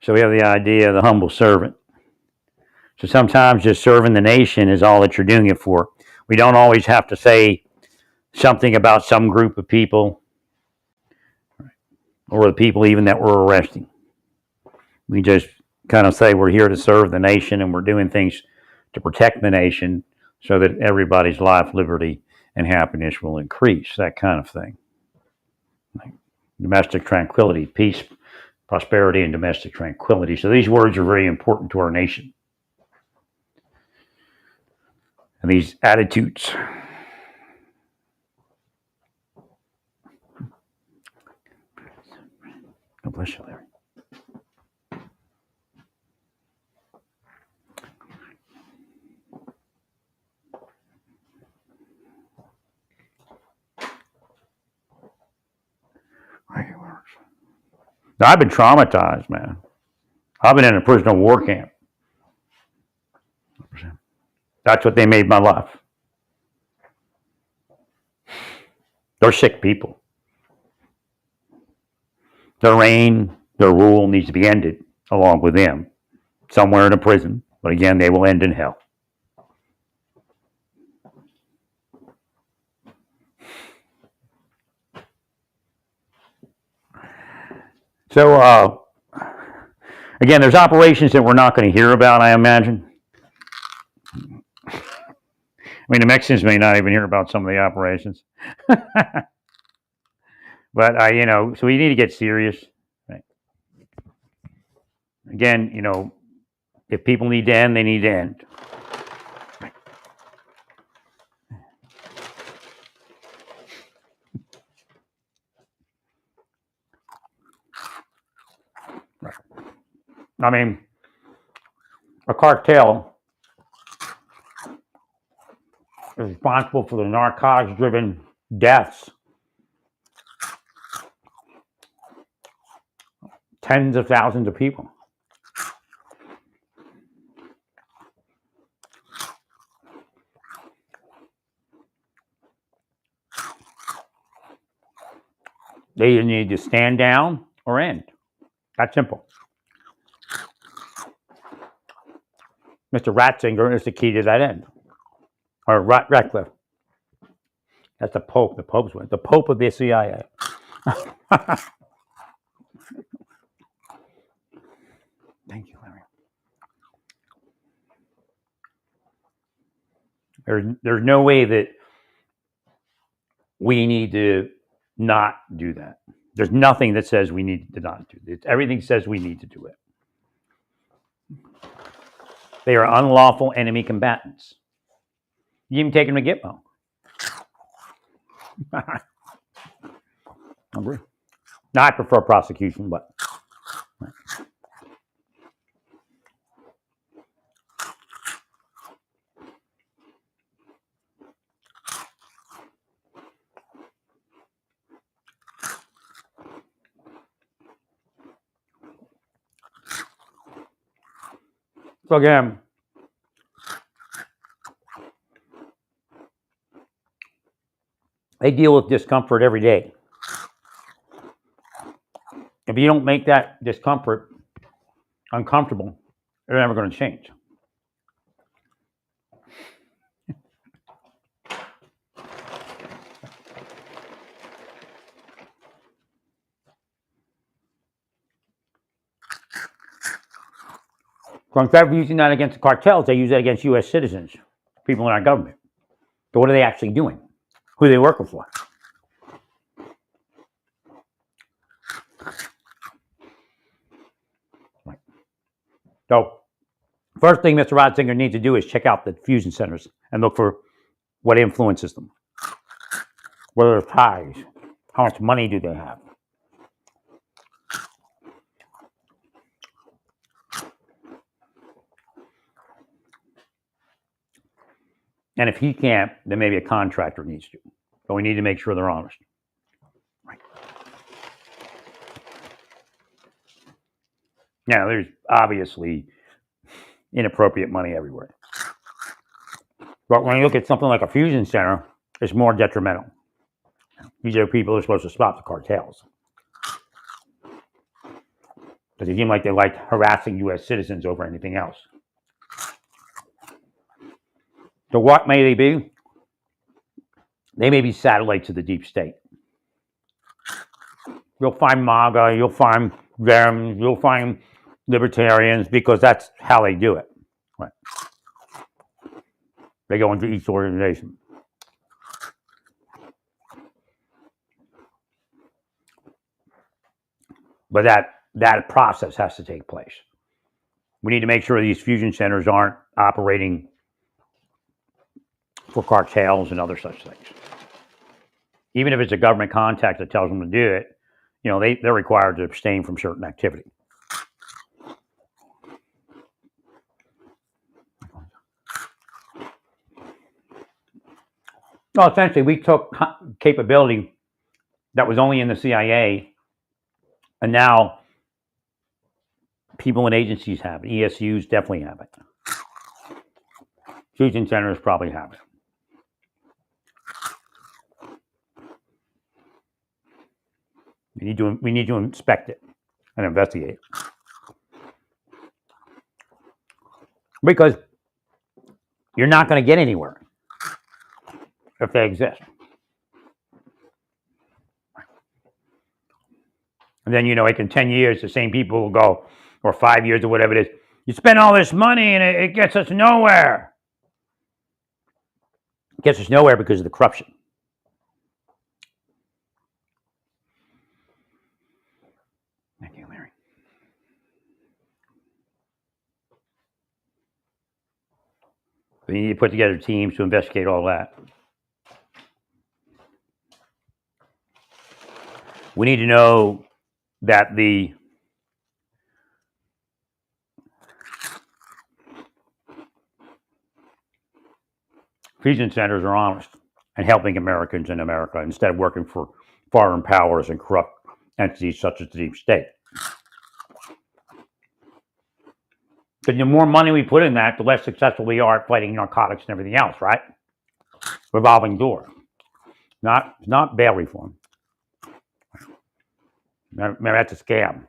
So we have the idea of the humble servant. So sometimes just serving the nation is all that you're doing it for. We don't always have to say something about some group of people or the people even that we're arresting. We just kind of say we're here to serve the nation and we're doing things to protect the nation so that everybody's life, liberty, and happiness will increase, that kind of thing. Like domestic tranquility, peace, prosperity, and domestic tranquility. So these words are very important to our nation. And these attitudes. God bless you, Larry. Now, I've been traumatized, man. I've been in a prisoner of war camp. That's what they made my life. They're sick people. Their reign, their rule needs to be ended along with them, somewhere in a prison. But again, they will end in hell. So, again, there's operations that we're not going to hear about, I imagine. I mean, the Mexicans may not even hear about some of the operations. But, so we need to get serious. Right? Again, if people need to end, they need to end. Right. I mean, a cartel is responsible for the narcotics-driven deaths. Tens of thousands of people. They either need to stand down or end. That's simple. Mr. Ratzinger is the key to that end. Or Ratcliffe. That's the Pope. The Pope's one. The Pope of the CIA. Thank you, Larry. There's no way that we need to not do that. There's nothing that says we need to not do it. Everything says we need to do it. They are unlawful enemy combatants. You even take them to Gitmo. I agree. Now, I prefer prosecution, but. So again, they deal with discomfort every day. If you don't make that discomfort uncomfortable, they're never going to change. So instead of using that against the cartels, they use that against U.S. citizens, people in our government. So what are they actually doing? Who are they working for? Right. So first thing Mr. Ratzinger needs to do is check out the fusion centers and look for what influences them. What are their ties? How much money do they have? And if he can't, then maybe a contractor needs to. But we need to make sure they're honest. Right. Now, there's obviously inappropriate money everywhere. But when you look at something like a fusion center, it's more detrimental. These are people who are supposed to stop the cartels. because they seem like they like harassing U.S. citizens over anything else. So what may they be? They may be satellites of the deep state. You'll find MAGA, you'll find them, you'll find libertarians, because that's how they do it. Right. They go into each organization. But that process has to take place. We need to make sure these fusion centers aren't operating for cartels and other such things. Even if it's a government contact that tells them to do it, they're required to abstain from certain activity. Well, essentially, we took capability that was only in the CIA, and now people in agencies have it. ESUs definitely have it. Fusion centers probably have it. We need to inspect it and investigate it. Because you're not going to get anywhere if they exist. And then, like in 10 years, the same people will go, or 5 years or whatever it is, you spend all this money and it gets us nowhere. It gets us nowhere because of the corruption. Thank you, Larry. We need to put together teams to investigate all that. We need to know that the fusion centers are honest and helping Americans in America instead of working for foreign powers and corrupt entities such as the deep state. Because the more money we put in that, the less successful we are at fighting narcotics and everything else, right? Revolving door. Not bail reform. Remember, that's a scam.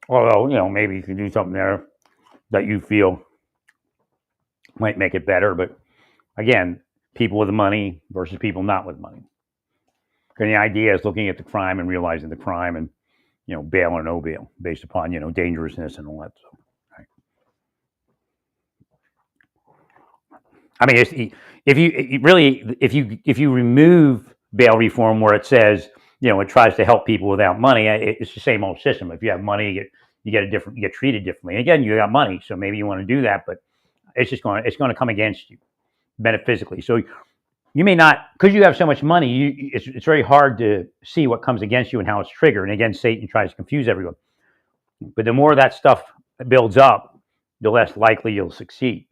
Although, maybe you can do something there that you feel might make it better. But again, people with money versus people not with money. And the idea is looking at the crime and realizing the crime and, bail or no bail based upon, dangerousness and all that stuff. Right? I mean, if you remove bail reform where it says, it tries to help people without money, it's the same old system. If you have money, you get treated differently. And again, you got money, so maybe you want to do that, but it's going to come against you metaphysically. So you may not, because you have so much money, it's very hard to see what comes against you and how it's triggered. And again, Satan tries to confuse everyone. But the more that stuff builds up, the less likely you'll succeed.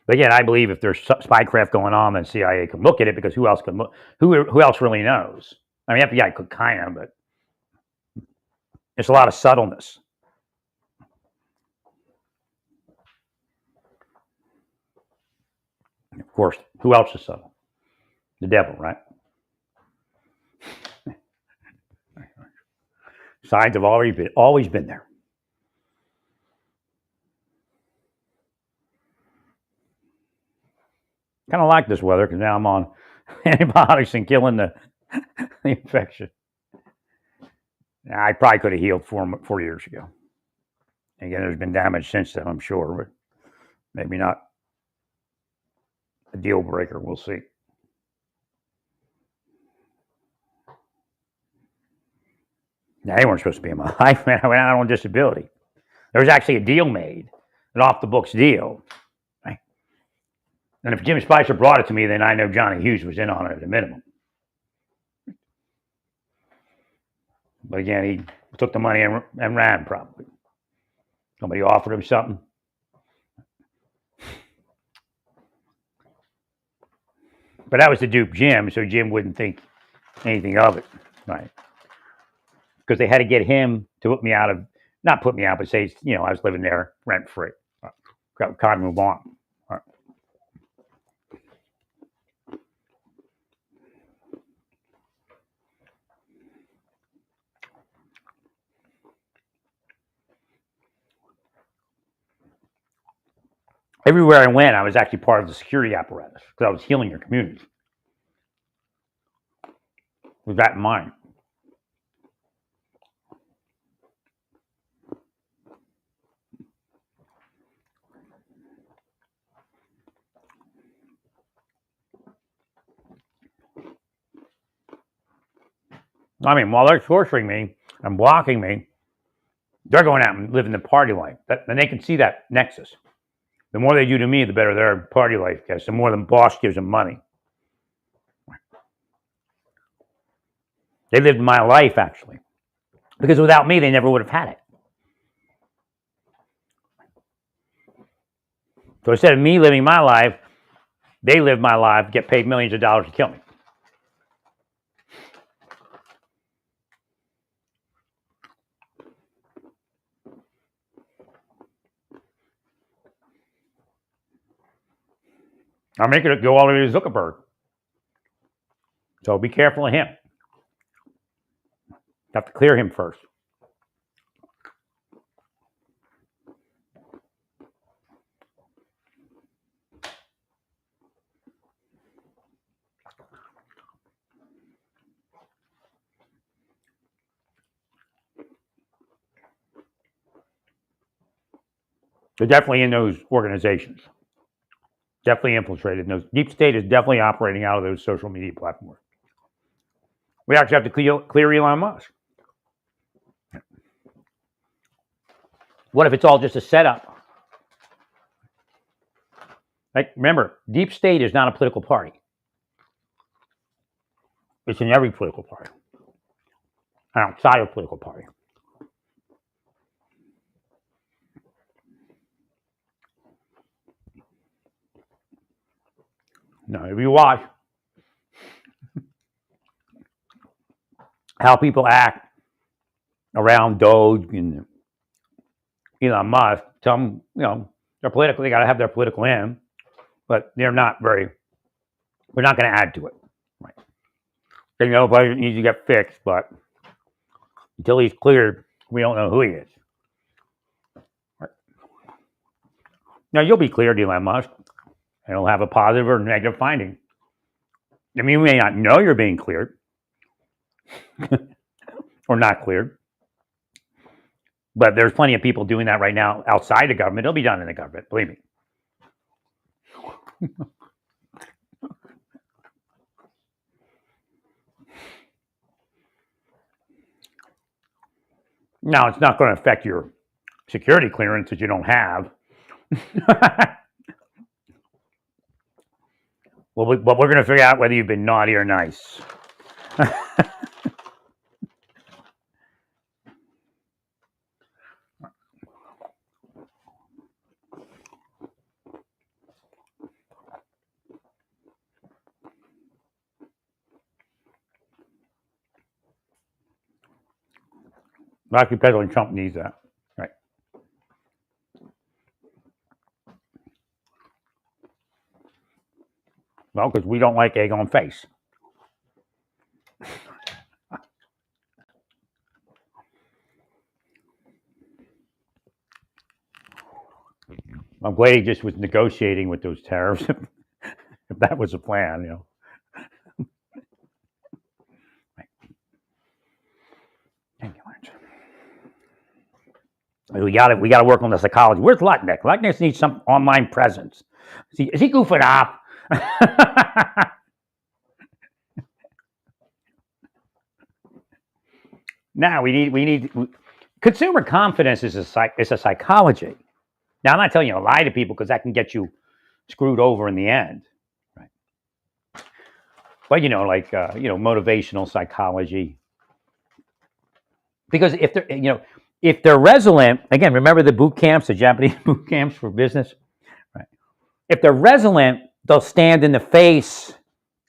But again, I believe if there's spycraft going on, then CIA can look at it, because who else can look? Who else really knows? I mean, FBI could kind of, but it's a lot of subtleness. Of course, who else is subtle? The devil, right? Signs have always been there. Kind of like this weather, because now I'm on antibiotics and killing the infection. I probably could have healed 4 years ago. Again, there's been damage since then, I'm sure, but maybe not a deal breaker. We'll see. Now, they weren't supposed to be in my life, man. I went out on disability. There was actually a deal made, an off-the-books deal. Right? And if Jim Spicer brought it to me, then I know Johnny Hughes was in on it at a minimum. But again, he took the money and ran, probably. Somebody offered him something. But that was to dupe Jim, so Jim wouldn't think anything of it, right? Because they had to get him to put me out of, not put me out, but say, I was living there rent free. Got to move on. All right. Everywhere I went, I was actually part of the security apparatus because I was healing your communities. With that in mind. I mean, while they're torturing me and blocking me, they're going out and living the party life. And they can see that nexus. The more they do to me, the better their party life gets. The more the boss gives them money. They lived my life, actually. Because without me, they never would have had it. So instead of me living my life, they live my life, get paid millions of dollars to kill me. I'll make it go all the way to Zuckerberg. So be careful of him. You have to clear him first. They're definitely in those organizations. Definitely infiltrated. Those deep state is definitely operating out of those social media platforms. We actually have to clear Elon Musk. What if it's all just a setup? Like, remember, deep state is not a political party. It's in every political party. Outside of political party. Now, if you watch how people act around Doge and Elon Musk, some, they're political, they got to have their political aim, but we're not going to add to it. Right? They know budget needs to get fixed, but until he's cleared, we don't know who he is. Right? Now, you'll be cleared, Elon Musk, and he'll have a positive or negative finding. I mean, you may not know you're being cleared or not cleared, but there's plenty of people doing that right now outside the government. It'll be done in the government, believe me. Now, it's not going to affect your security clearance that you don't have. Well, but we're going to figure out whether you've been naughty or nice. Actually, President Trump needs that. Right. Well, because we don't like egg on face. I'm glad he just was negotiating with those tariffs. If that was the plan, We got to work on the psychology. Where's Lutnick? Lutnick needs some online presence. Is he goofing off? Now we need consumer confidence is a psychology. Now I'm not telling you to lie to people because that can get you screwed over in the end, right? But motivational psychology. Because if they're resilient, again, remember the boot camps, the Japanese boot camps for business, right? If they're resilient, they'll stand in the face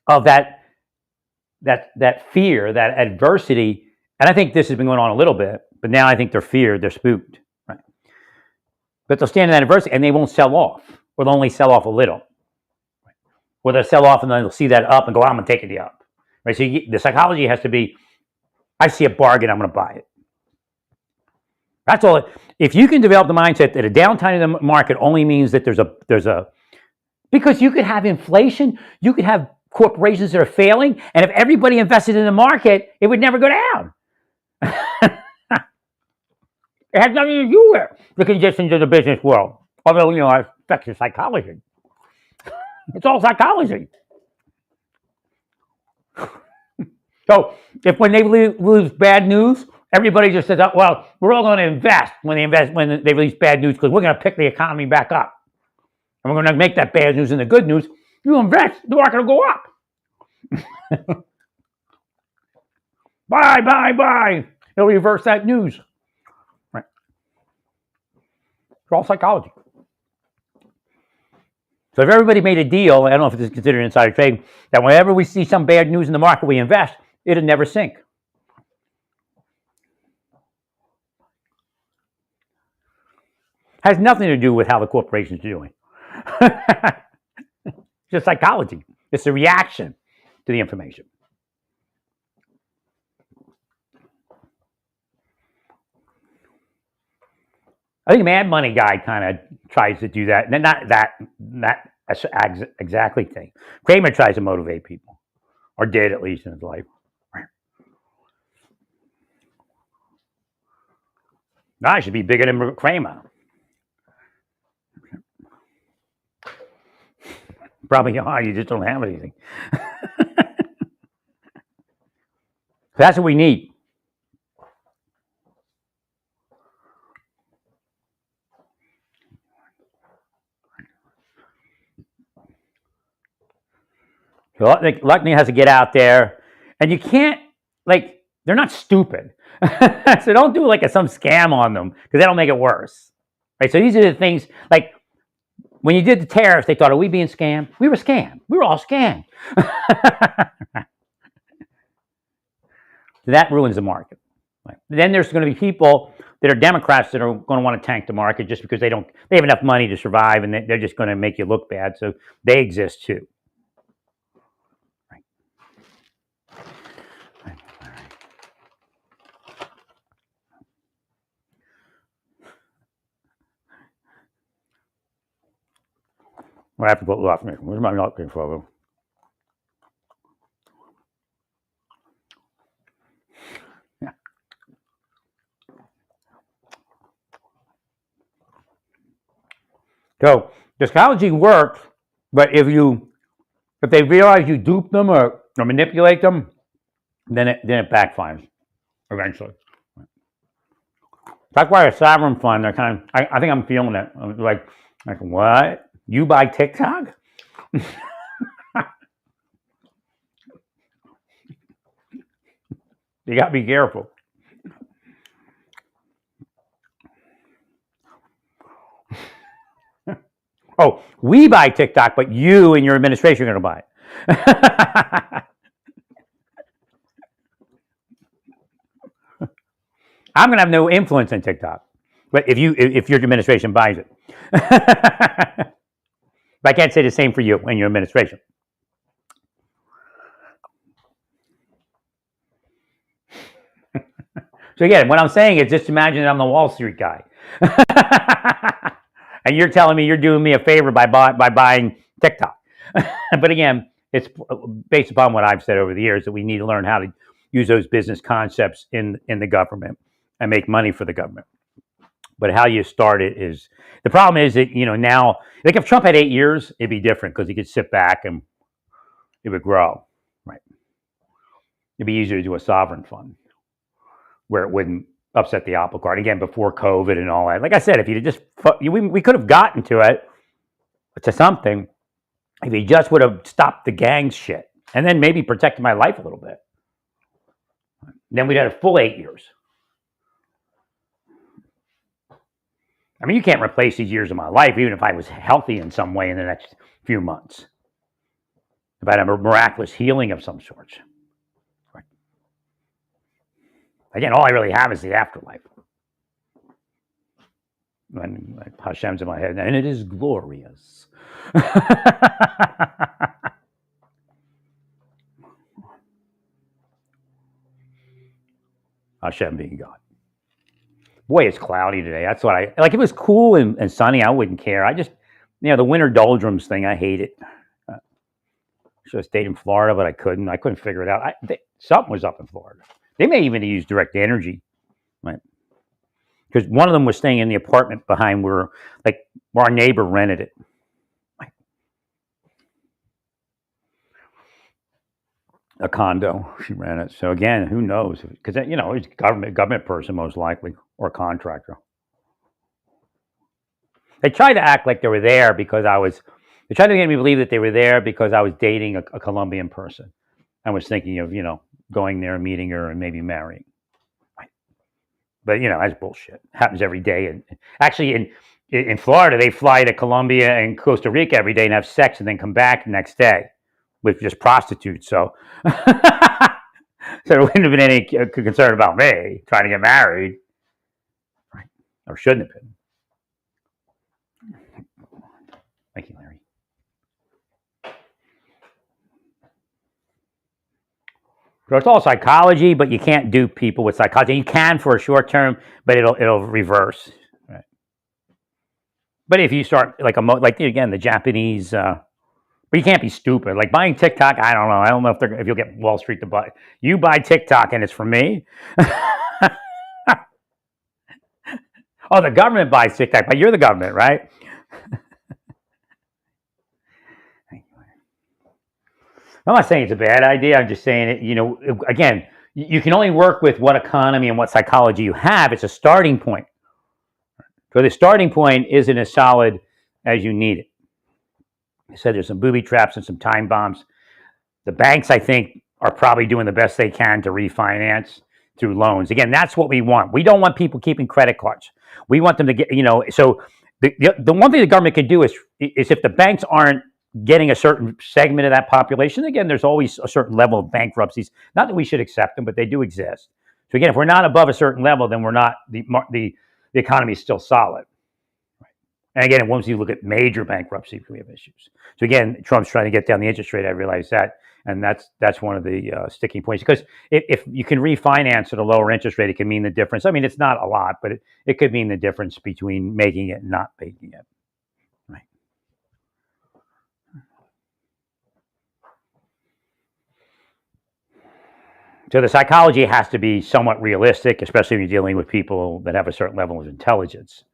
of that fear, that adversity. And I think this has been going on a little bit, but now I think they're feared, they're spooked, right? but they'll stand in that adversity and they won't sell off, or they'll only sell off a little. Or they'll sell off and then they'll see that up and go, I'm going to take it up. Right? So the psychology has to be, I see a bargain, I'm going to buy it. That's all. If you can develop the mindset that a downtime in the market only means that there's a, because you could have inflation, you could have corporations that are failing, and if everybody invested in the market, it would never go down. It has nothing to do with the conditions of the business world. Although, it affects your psychology. It's all psychology. So if when they lose bad news, everybody just says, oh, well, we're all going to invest when they release bad news because we're going to pick the economy back up. And we're going to make that bad news into good news. You invest, the market will go up. Buy. It'll reverse that news. Right. It's all psychology. So if everybody made a deal, I don't know if this is considered insider trading, that whenever we see some bad news in the market, we invest, it'll never sink. Has nothing to do with how the corporation's doing. It's just psychology. It's a reaction to the information. I think Mad Money guy kind of tries to do that. Not that exactly thing. Kramer tries to motivate people, or did at least in his life. No, I should be bigger than Kramer. Probably you just don't have anything. That's what we need. So Luckney has to get out there, and you can't, they're not stupid. So don't do some scam on them, because that'll make it worse. Right? So these are the things, when you did the tariffs, they thought, are we being scammed? We were scammed. We were all scammed. That ruins the market. Right? Then there's going to be people that are Democrats that are going to want to tank the market just because they have enough money to survive, and they're just going to make you look bad. So they exist too. I have to put left me. Where's my napkin for? Yeah. So the psychology works, but if they realize you dupe them or manipulate them, then it backfires eventually. That's why a sovereign fund, I think I'm feeling it. I'm like what? You buy TikTok? You got to be careful. Oh, we buy TikTok, but you and your administration are going to buy it. I'm going to have no influence in TikTok, but if your administration buys it. But I can't say the same for you and your administration. So again, what I'm saying is just imagine I'm the Wall Street guy. And you're telling me you're doing me a favor by buying TikTok. But again, it's based upon what I've said over the years that we need to learn how to use those business concepts in the government and make money for the government. But how you start it is, the problem is that, now, if Trump had 8 years, it'd be different because he could sit back and it would grow, right? It'd be easier to do a sovereign fund where it wouldn't upset the apple cart. Again, before COVID and all that. Like I said, if you just, we could have gotten to something, if he just would have stopped the gang shit and then maybe protected my life a little bit. Then we'd had a full 8 years. I mean, you can't replace these years of my life, even if I was healthy in some way in the next few months. If I had a miraculous healing of some sort. Right. Again, all I really have is the afterlife. when Hashem's in my head, and it is glorious. Hashem being God. Boy, it's cloudy today. That's what I like. If it was cool and sunny, I wouldn't care. I just, the winter doldrums thing, I hate it. Should have stayed in Florida, but I couldn't. I couldn't figure it out. Something was up in Florida. They may even use direct energy, right? Because one of them was staying in the apartment behind where our neighbor rented it. A condo, she ran it. So again, who knows? Because he's a government person most likely, or a contractor. They tried to act like they were there because They tried to get me to believe that they were there because I was dating a Colombian person. I was thinking of going there, meeting her, and maybe marrying. But that's bullshit. It happens every day. And actually, in Florida, they fly to Colombia and Costa Rica every day and have sex, and then come back the next day with just prostitutes. So, so there wouldn't have been any concern about me trying to get married, right? Or shouldn't have been. Thank you, Larry. So it's all psychology, but you can't dupe people with psychology. You can for a short term, but it'll reverse. Right? But if you start again the Japanese, but you can't be stupid. Like buying TikTok, I don't know. I don't know if you'll get Wall Street to buy. You buy TikTok and it's for me. Oh, the government buys TikTok, but you're the government, right? I'm not saying it's a bad idea. I'm just saying it, again, you can only work with what economy and what psychology you have. It's a starting point. So the starting point isn't as solid as you need it. I said there's some booby traps and some time bombs. The banks, I think, are probably doing the best they can to refinance through loans. Again, that's what we want. We don't want people keeping credit cards. We want them to get, so the one thing the government could do is if the banks aren't getting a certain segment of that population, again, there's always a certain level of bankruptcies. Not that we should accept them, but they do exist. So again, if we're not above a certain level, then we're not, the economy is still solid. And again, once you look at major bankruptcy, we have issues. So again, Trump's trying to get down the interest rate. I realize that. And that's one of the sticking points. Because if you can refinance at a lower interest rate, it can mean the difference. I mean, it's not a lot, but it could mean the difference between making it and not making it. Right. So the psychology has to be somewhat realistic, especially when you're dealing with people that have a certain level of intelligence.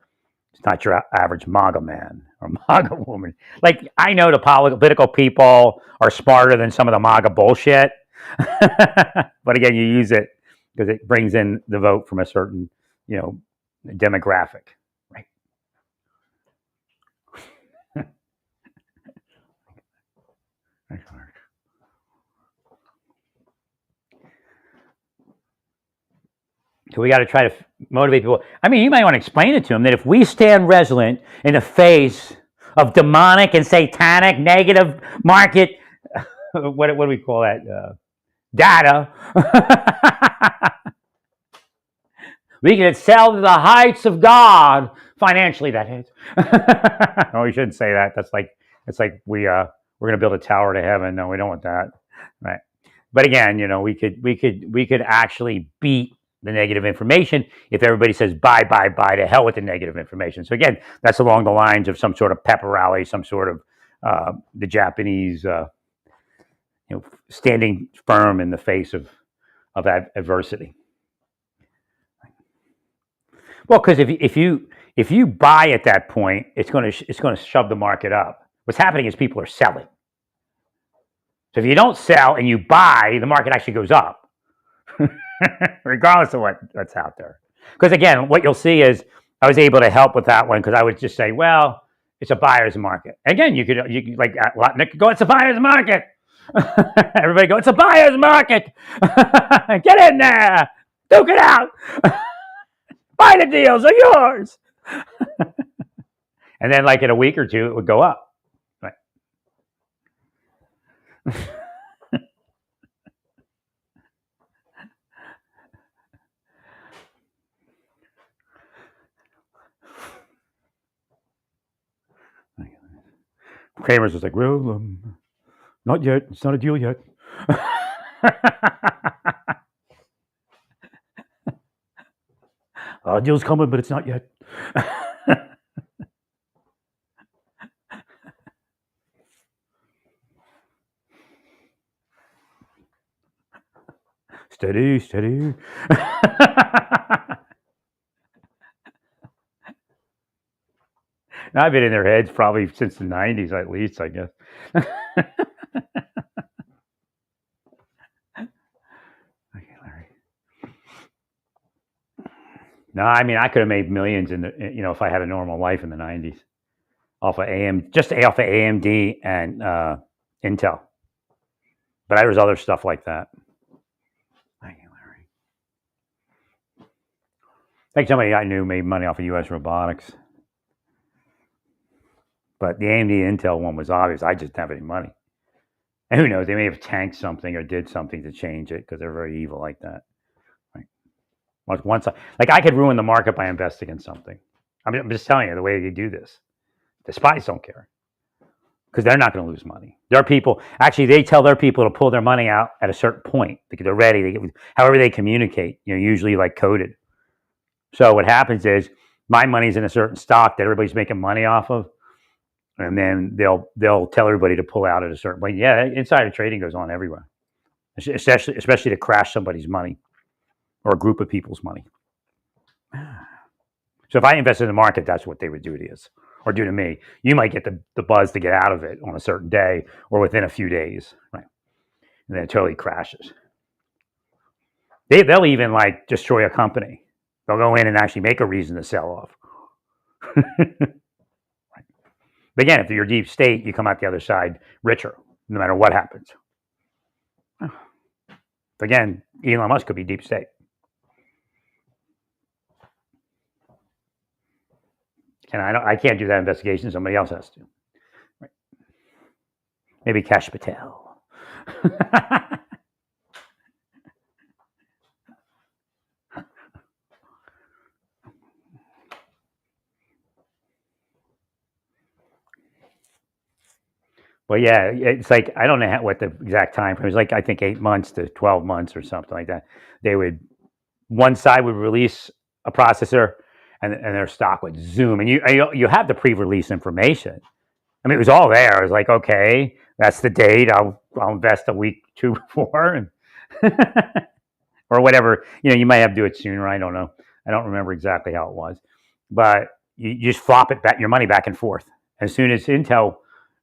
It's not your average MAGA man or MAGA woman. Like, I know the political people are smarter than some of the MAGA bullshit. But again, you use it because it brings in the vote from a certain, demographic. Right. So we got to try to motivate people. I mean, you might want to explain it to them that if we stand resilient in the face of demonic and satanic negative market, what do we call that? Data. We can excel to the heights of God financially. That is. No, we shouldn't say that. That's like we're going to build a tower to heaven. No, we don't want that. Right. But again, we could actually beat the negative information if everybody says bye to hell with the negative information. So again, that's along the lines of some sort of pep rally, some sort of the Japanese, standing firm in the face of that adversity. Well, because if you buy at that point, it's going to shove the market up. What's happening is people are selling. So if you don't sell and you buy, the market actually goes up. Regardless of what's out there. Because again, what you'll see is I was able to help with that one because I would just say, well, it's a buyer's market. Again, you could like Nick could go, it's a buyer's market. Everybody go, it's a buyer's market. Get in there, duke it out. Buy the deals are yours. And then like in a week or two, it would go up. Right. Kramer's was like, well, not yet. It's not a deal yet. Deal's coming, but it's not yet. Steady, steady. I've been in their heads probably since the 90s, at least, I guess. Okay, Larry. No, I mean, I could have made millions in the, if I had a normal life in the 90s off of AMD and Intel. But there was other stuff like that. Thank you, Larry. I think somebody I knew made money off of US Robotics. But the AMD Intel one was obvious. I just didn't have any money. And who knows? They may have tanked something or did something to change it because they're very evil like that. Right? Once I could ruin the market by investing in something. I mean, I'm just telling you the way they do this. The spies don't care because they're not going to lose money. There are people, actually, they tell their people to pull their money out at a certain point. They're ready. However they communicate, usually like coded. So what happens is my money's in a certain stock that everybody's making money off of. And then they'll tell everybody to pull out at a certain point. Yeah, insider trading goes on everywhere, especially to crash somebody's money or a group of people's money. So if I invested in the market, that's what they would do to you or do to me. You might get the buzz to get out of it on a certain day or within a few days, right? And then it totally crashes. They'll even like destroy a company. They'll go in and actually make a reason to sell off. But again, if you're deep state, you come out the other side richer, no matter what happens. Again, Elon Musk could be deep state. And I can't do that investigation. Somebody else has to. Right. Maybe Kash Patel. Well, yeah, it's like I don't know what the exact time frame. It was like I think 8 months to 12 months or something like that. One side would release a processor, and their stock would zoom. And you have the pre-release information. I mean, it was all there. I was like, okay, that's the date. I'll invest a week, two before, and or whatever. You might have to do it sooner. I don't know. I don't remember exactly how it was, but you just flop it back, your money back and forth. As soon as Intel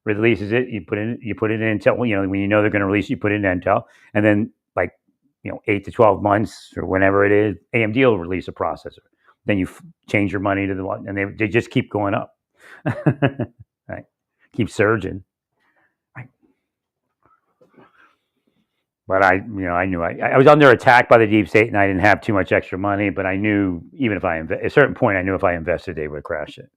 releases it, you put it in Intel. When they're going to release it, you put it in Intel, and then 8 to 12 months or whenever it is, AMD will release a processor. Then you change your money to the one, and they just keep going up. Right? Keep surging. Right? But I knew I was under attack by the deep state, and I didn't have too much extra money. But I knew even if at a certain point, I knew if I invested, they would crash it.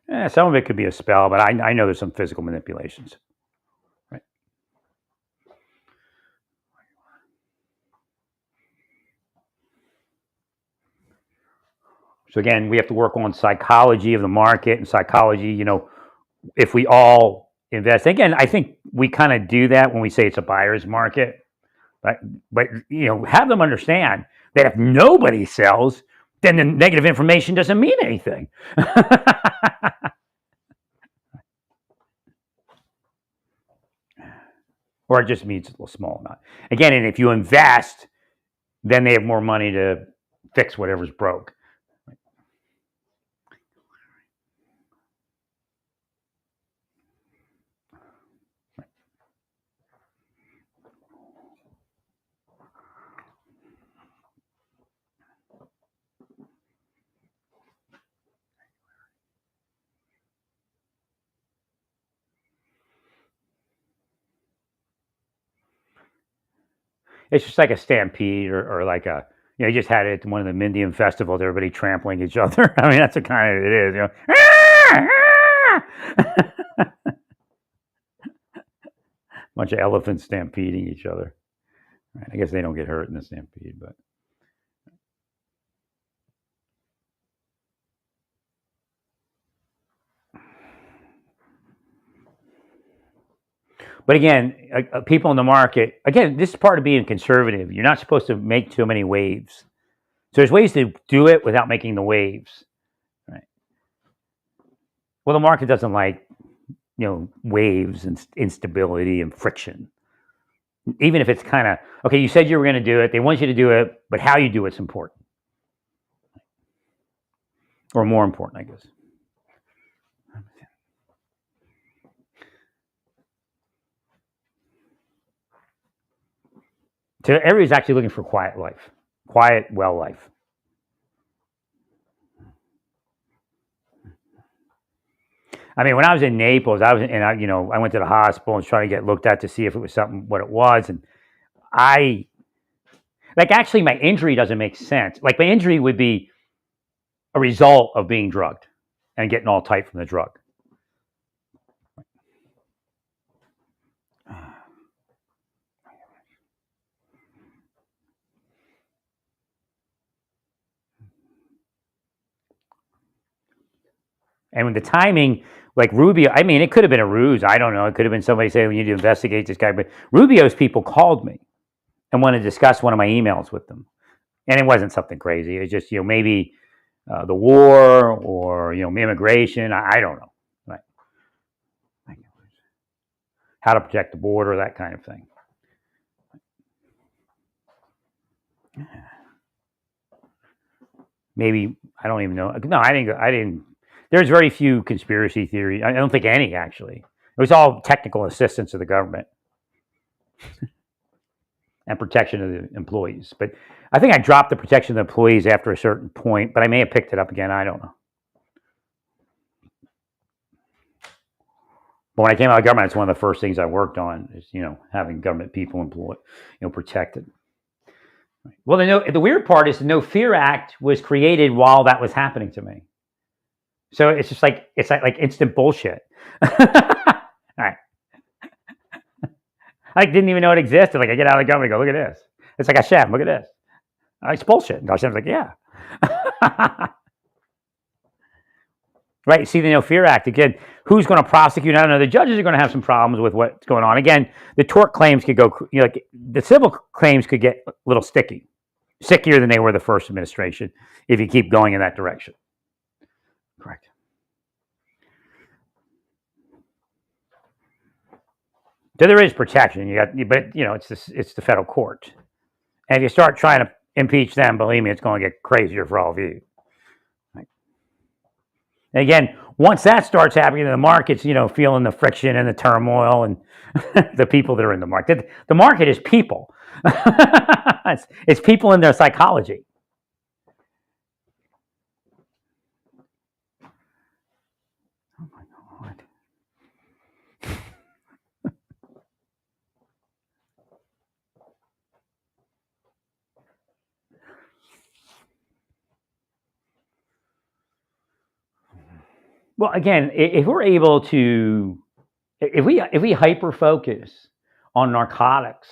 Right? Some of it could be a spell, but I know there's some physical manipulations. Right? So again, we have to work on psychology of the market and psychology. If we all invest, again, I think we kind of do that when we say it's a buyer's market. But have them understand that if nobody sells, then the negative information doesn't mean anything. Or it just means a small amount. Again, and if you invest, then they have more money to fix whatever's broke. It's just like a stampede or like you just had it at one of the Mindian festivals, everybody trampling each other. I mean, that's what kind of it is. Bunch of elephants stampeding each other. Right. I guess they don't get hurt in the stampede, but But again, people in the market, again, this is part of being conservative. You're not supposed to make too many waves. So there's ways to do it without making the waves. Right. Well, the market doesn't like, waves and instability and friction. Even if it's kind of, okay, you said you were going to do it. They want you to do it, but how you do it's important. Or more important, I guess. So everybody's actually looking for quiet life, quiet, well life. I mean, when I was in Naples, I went to the hospital and was trying to get looked at to see if it was something, what it was, and actually my injury doesn't make sense. Like my injury would be a result of being drugged and getting all tight from the drug. And when the timing, like Rubio, I mean, it could have been a ruse. I don't know. It could have been somebody saying, we need to investigate this guy. But Rubio's people called me and wanted to discuss one of my emails with them. And it wasn't something crazy. It was just, maybe the war or, immigration. I don't know. Right. How to protect the border, that kind of thing. Maybe, I don't even know. No, I didn't. There's very few conspiracy theories. I don't think any, actually. It was all technical assistance of the government and protection of the employees. But I think I dropped the protection of the employees after a certain point, but I may have picked it up again. I don't know. But when I came out of government, it's one of the first things I worked on is, having government people employed, protected. Well, the weird part is the No Fear Act was created while that was happening to me. So it's just like instant bullshit. All right. I didn't even know it existed. Like I get out of the government and go, look at this. It's like a chef. Look at this. It's bullshit. And Hashem's like, yeah. Right. See the No Fear Act again. Who's going to prosecute? I don't know. The judges are going to have some problems with what's going on. Again, the tort claims could go. The civil claims could get a little sticky, stickier than they were the first administration if you keep going in that direction. Correct. So there is protection. But it's the federal court, and if you start trying to impeach them, believe me, it's going to get crazier for all of you. Right. And again, once that starts happening, the market's feeling the friction and the turmoil and the people that are in the market. The market is people. it's people in their psychology. Oh my God. Well, again, if we're able to, if we hyper focus on narcotics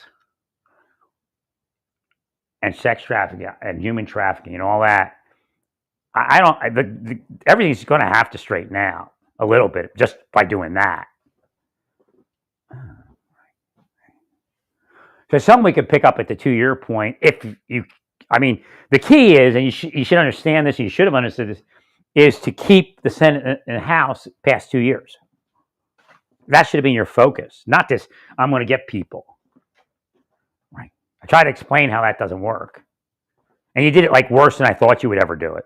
and sex trafficking and human trafficking and all that, everything's going to have to straighten out a little bit just by doing that. So something we could pick up at the 2-year point. The key is, and you should understand this, you should have understood this, is to keep the Senate and the House past 2 years. That should have been your focus, not this, I'm going to get people. Right. I try to explain how that doesn't work. And you did it worse than I thought you would ever do it.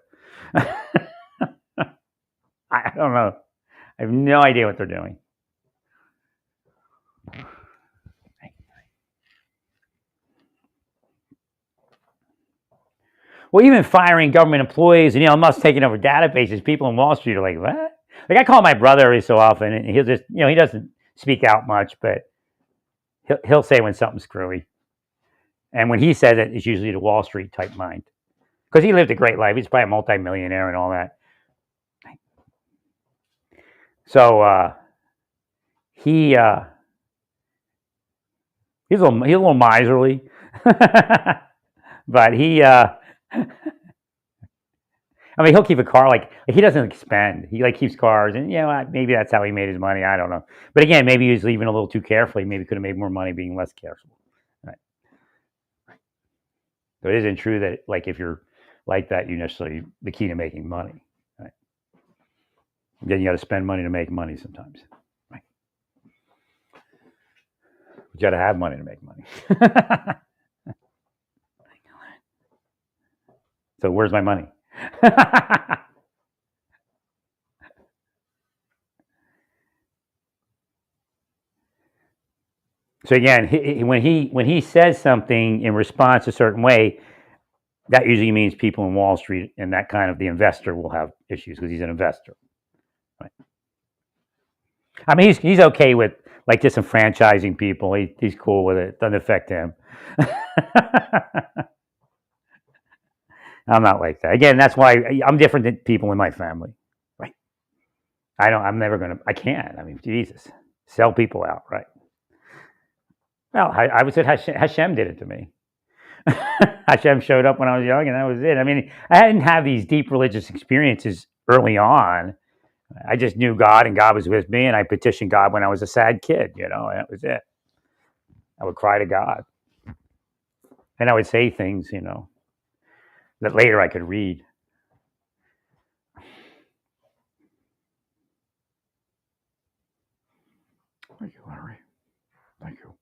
I don't know. I have no idea what they're doing. Well, even firing government employees and Elon Musk taking over databases, people in Wall Street are like, what? Like I call my brother every so often, and he'll just, he doesn't speak out much, but he'll say when something's screwy. And when he says it, it's usually the Wall Street type mind. Because he lived a great life. He's probably a multimillionaire and all that. So he's a little miserly. But I mean, he'll keep a car. Like he doesn't spend. He like keeps cars, and maybe that's how he made his money. I don't know. But again, maybe he was leaving a little too carefully. Maybe could have made more money being less careful. Right. So it isn't true that like if you're like that, you necessarily the key to making money. Right. Then you got to spend money to make money sometimes. Right. You got to have money to make money. So where's my money? So again, when he says something in response a certain way, that usually means people in Wall Street and that kind of the investor will have issues because he's an investor. Right? I mean, he's okay with like disenfranchising people. He's cool with it. Doesn't affect him. I'm not like that. Again, that's why I'm different than people in my family. Right? I'm never gonna. I can't. I mean, Jesus, sell people out. Right? Well, I would say Hashem did it to me. Hashem showed up when I was young, and that was it. I mean, I didn't have these deep religious experiences early on. I just knew God, and God was with me, and I petitioned God when I was a sad kid, and that was it. I would cry to God, and I would say things, that later I could read. Thank you, Larry. Thank you.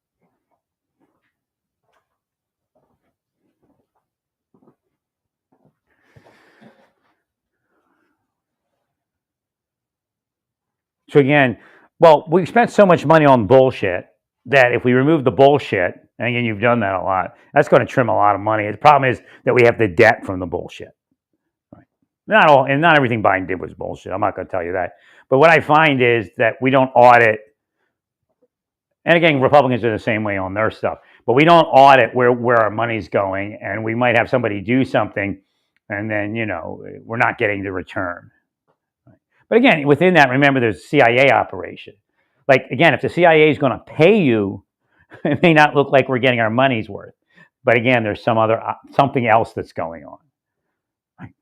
So again, well, we spent so much money on bullshit that if we remove the bullshit, and again, you've done that a lot, that's going to trim a lot of money. The problem is that we have the debt from the bullshit. Right? Not all, and not everything Biden did was bullshit. I'm not going to tell you that. But what I find is that we don't audit, and again, Republicans are the same way on their stuff, but we don't audit where our money's going, and we might have somebody do something, and then, we're not getting the return. But again, within that, remember there's a CIA operation. Like, again, if the CIA is going to pay you, it may not look like we're getting our money's worth. But again, there's something else that's going on. Right?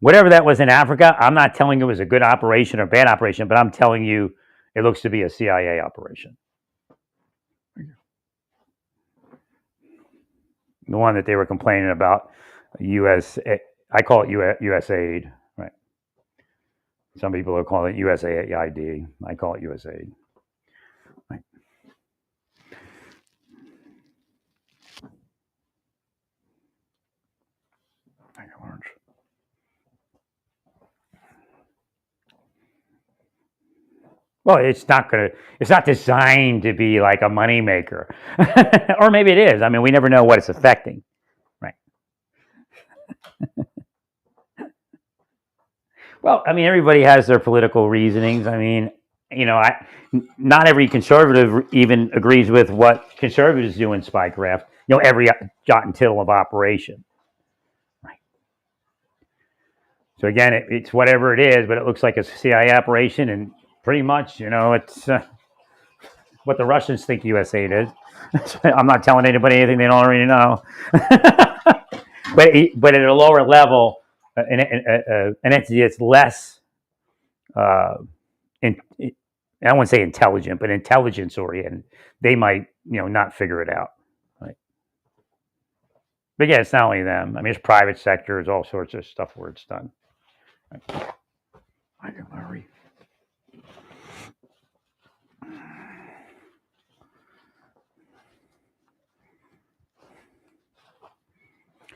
Whatever that was in Africa, I'm not telling you it was a good operation or bad operation, but I'm telling you it looks to be a CIA operation. The one that they were complaining about, I call it USAID. Some people are calling it USAID. I call it USAID. Right. Thank you, Orange. Well, it's not designed to be like a moneymaker. Or maybe it is. I mean, we never know what it's affecting. Right. Well, I mean, everybody has their political reasonings. I mean, not every conservative even agrees with what conservatives do in spycraft. Every jot and tittle of operation. Right. So again, it's whatever it is, but it looks like a CIA operation, and pretty much, it's what the Russians think USAID is. I'm not telling anybody anything they don't already know. But at a lower level, an entity that's less, I wouldn't say intelligent, but intelligence oriented, they might, not figure it out. Right? But again, it's not only them. I mean, it's private sector, there's all sorts of stuff where it's done. Right? I can worry.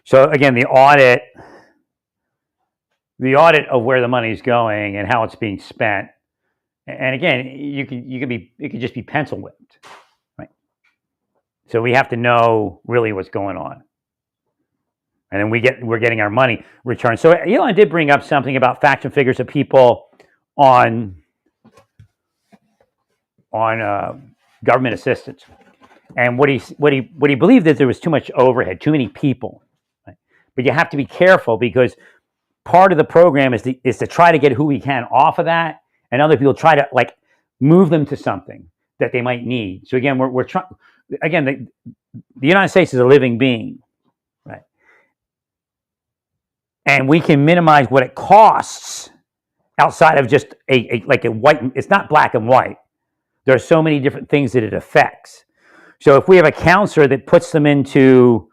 So again, the audit of where the money's going and how it's being spent, and again, it could just be pencil whipped, right? So we have to know really what's going on, and then we're getting our money returned. So Elon did bring up something about facts and figures of people on government assistance, and what he believed that there was too much overhead, too many people. But you have to be careful because part of the program is to try to get who we can off of that, and other people try to like move them to something that they might need. So again, we're trying. Again, the United States is a living being, right? and we can minimize what it costs outside of just like a white. It's not black and white. There are so many different things that it affects. So if we have a counselor that puts them into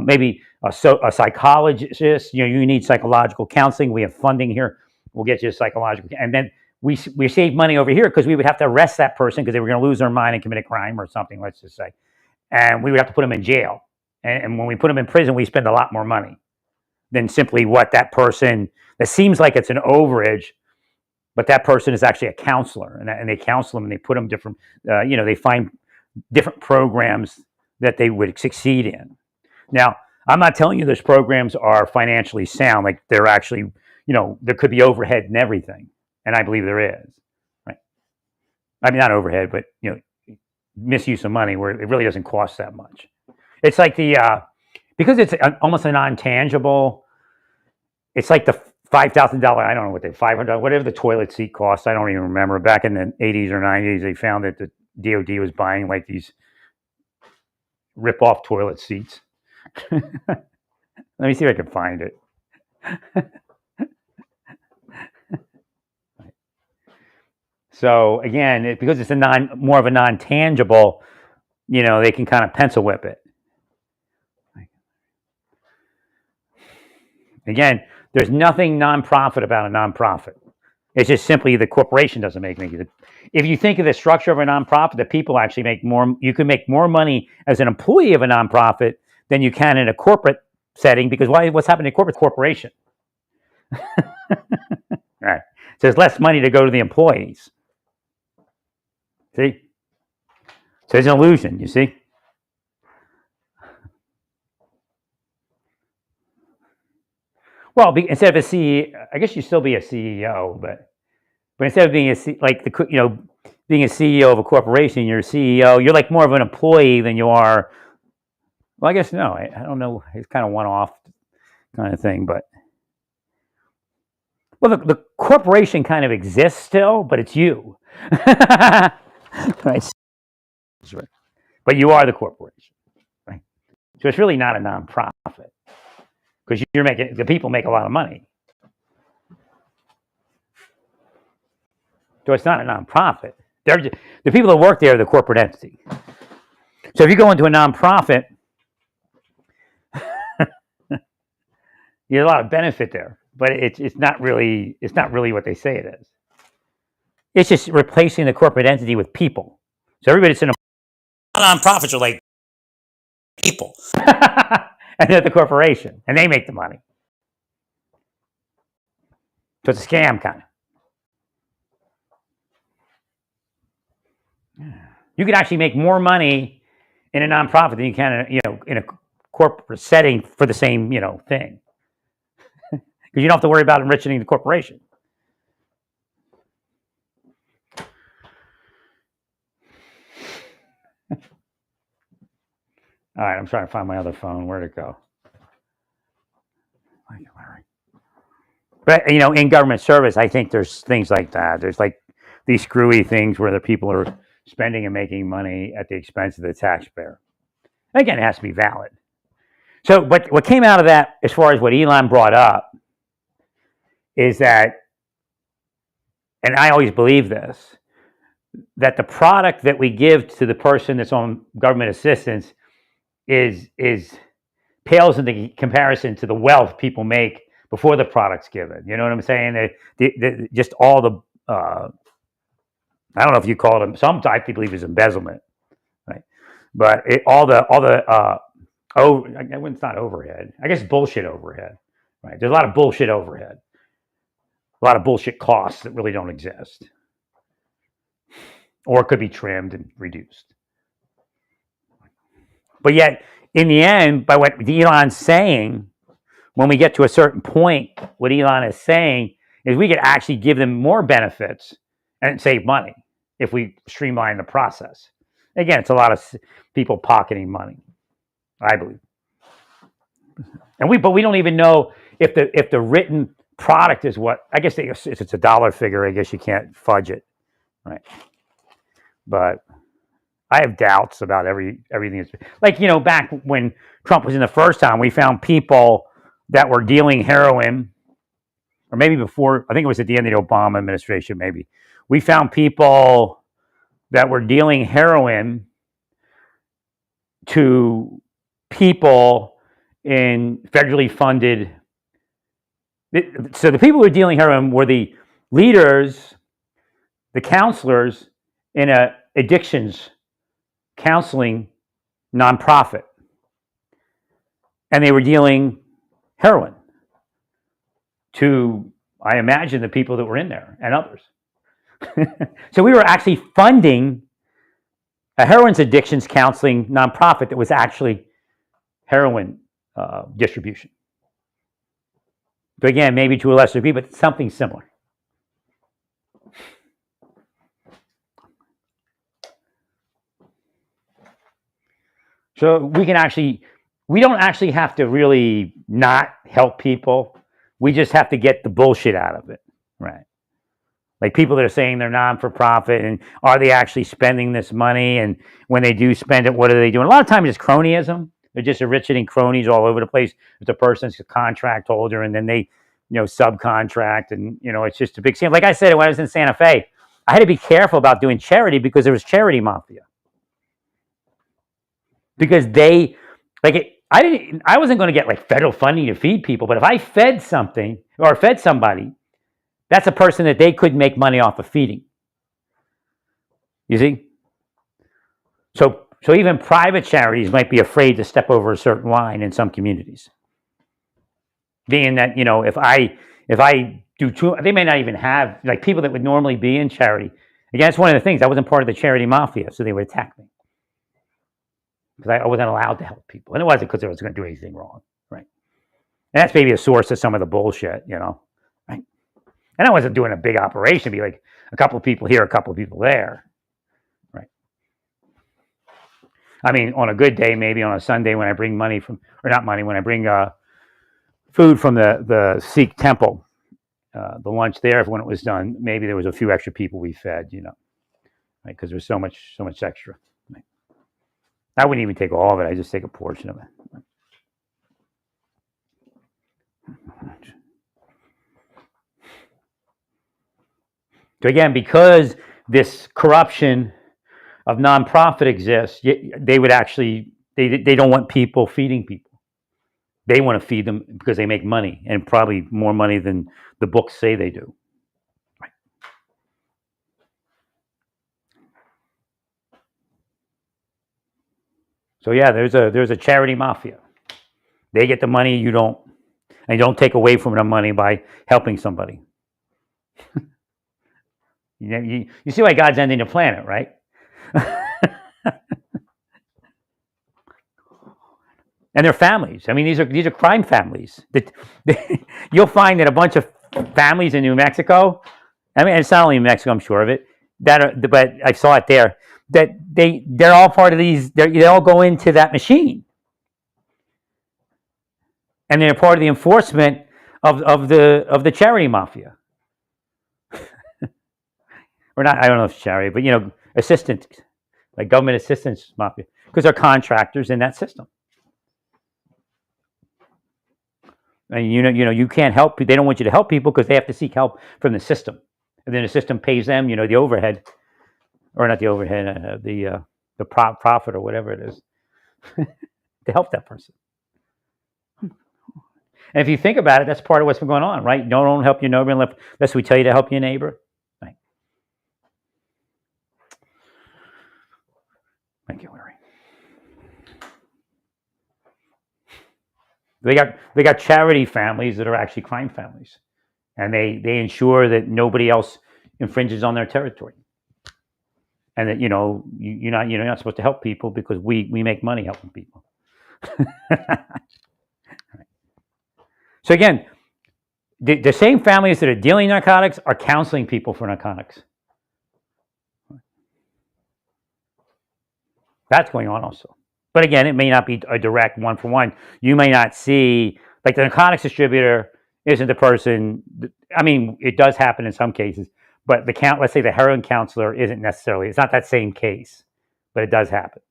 maybe a psychologist, you need psychological counseling. We have funding here. We'll get you a psychological, and then we save money over here because we would have to arrest that person because they were going to lose their mind and commit a crime or something. Let's just say, and we would have to put them in jail. And when we put them in prison, we spend a lot more money than simply what that person. That seems like it's an overage, but that person is actually a counselor, and they counsel them and they put them different. They find different programs that they would succeed in. Now, I'm not telling you those programs are financially sound. Like they're actually, there could be overhead and everything, and I believe there is. Right? I mean, not overhead, but misuse of money where it really doesn't cost that much. It's like because it's almost a non-tangible. It's like the $5,000. I don't know what $500, whatever the toilet seat costs. I don't even remember. Back in the 80s or 90s, they found that the DOD was buying like these rip-off toilet seats. Let me see if I can find it. So again, because it's more of a non-tangible, they can kind of pencil whip it. Again, there's nothing nonprofit about a nonprofit. It's just simply the corporation doesn't make any. If you think of the structure of a nonprofit, the people actually make more. You can make more money as an employee of a nonprofit than you can in a corporate setting because what's happening in corporation? Right. So there's less money to go to the employees. See? So it's an illusion, you see? Well, instead of a CEO, I guess you still be a CEO, but instead of being being a CEO of a corporation, you're a CEO. You're like more of an employee than you are. Well, I guess no. I don't know. It's kind of one-off kind of thing, but the corporation kind of exists still, but it's you. Right? But you are the corporation, right? So it's really not a nonprofit because the people make a lot of money. So it's not a nonprofit. The people that work there are the corporate entity. So if you go into a nonprofit, there's a lot of benefit there, but it's not really what they say it is. It's just replacing the corporate entity with people. So everybody's in a nonprofits are like people, and they're the corporation, and they make the money. So it's a scam kind of. You can actually make more money in a nonprofit than you can, in a corporate setting for the same, thing. Because you don't have to worry about enriching the corporation. All right, I'm trying to find my other phone. Where'd it go? But in government service, I think there's things like that. There's like these screwy things where the people are spending and making money at the expense of the taxpayer. Again, it has to be valid. So, but what came out of that, as far as what Elon brought up, is that, and I always believe this, that the product that we give to the person that's on government assistance is pales in comparison to the wealth people make before the product's given. You know what I'm saying? Just all the I don't know if you call it, some I believe is embezzlement, right? But it's not overhead. I guess bullshit overhead, right? There's a lot of bullshit overhead, a lot of bullshit costs that really don't exist, or it could be trimmed and reduced. But yet, in the end, by what Elon's saying, when we get to a certain point, what Elon is saying is we could actually give them more benefits and save money if we streamline the process. Again, it's a lot of people pocketing money, I believe. But we don't even know if the written product is what. I guess if it's a dollar figure, I guess you can't fudge it, right? But I have doubts about everything. Like back when Trump was in the first time, we found people that were dealing heroin, or maybe before, I think it was at the end of the Obama administration, maybe. We found people that were dealing heroin to people in federally funded. So the people who were dealing heroin were the leaders, the counselors in a addictions counseling nonprofit. And they were dealing heroin to, I imagine, the people that were in there and others. So we were actually funding a heroin addictions counseling nonprofit that was actually heroin distribution. But again, maybe to a lesser degree, but something similar. So we don't actually have to really not help people. We just have to get the bullshit out of it, right? Like people that are saying they're non-for-profit, and are they actually spending this money? And when they do spend it, what are they doing? A lot of times it's cronyism. They're just originating cronies all over the place. If the person's a contract holder, and then they, subcontract, and it's just a big scam. Like I said, when I was in Santa Fe, I had to be careful about doing charity because there was charity mafia. Because I wasn't going to get like federal funding to feed people, but if I fed something or fed somebody, that's a person that they could make money off of feeding. You see? So even private charities might be afraid to step over a certain line in some communities. Being that, if I do too, they may not even have, like, people that would normally be in charity. Again, that's one of the things. I wasn't part of the charity mafia, so they would attack me. Because I wasn't allowed to help people. And it wasn't because I was going to do anything wrong, right? And that's maybe a source of some of the bullshit, right? And I wasn't doing a big operation, be like a couple of people here, a couple of people there, right? I mean, on a good day, maybe on a Sunday when I bring money from, or not money, when I bring food from the Sikh temple, the lunch there, when it was done, maybe there was a few extra people we fed, right? Because there's so much extra. Right? I wouldn't even take all of it. I just take a portion of it. So again, because this corruption of nonprofit exists, they would actually, they don't want people feeding people. They want to feed them because they make money, and probably more money than the books say they do. Right. So yeah, there's a charity mafia. They get the money, you don't, and you don't take away from them money by helping somebody. You see why God's ending the planet, right? And their families. I mean, these are crime families. You'll find that a bunch of families in New Mexico, I mean, it's not only New Mexico, I'm sure of it, but I saw it there, that they're all part of these, they all go into that machine. And they're part of the enforcement of the charity mafia. Or not, I don't know if it's charity, but assistance, like government assistance mafia, because they're contractors in that system. And you can't help. They don't want you to help people because they have to seek help from the system, and then the system pays them, the overhead, or not the overhead, the profit or whatever it is, to help that person. And if you think about it, that's part of what's been going on, right? Don't help your neighbor unless we tell you to help your neighbor. Right. Thank you, Larry. They got charity families that are actually crime families, and they ensure that nobody else infringes on their territory, and that you're not supposed to help people because we make money helping people. So again, the same families that are dealing narcotics are counseling people for narcotics. That's going on also. But again, it may not be a direct one-for-one. You may not see, like, the narcotics distributor isn't the person. I mean, it does happen in some cases, but let's say the heroin counselor isn't necessarily. It's not that same case, but it does happen.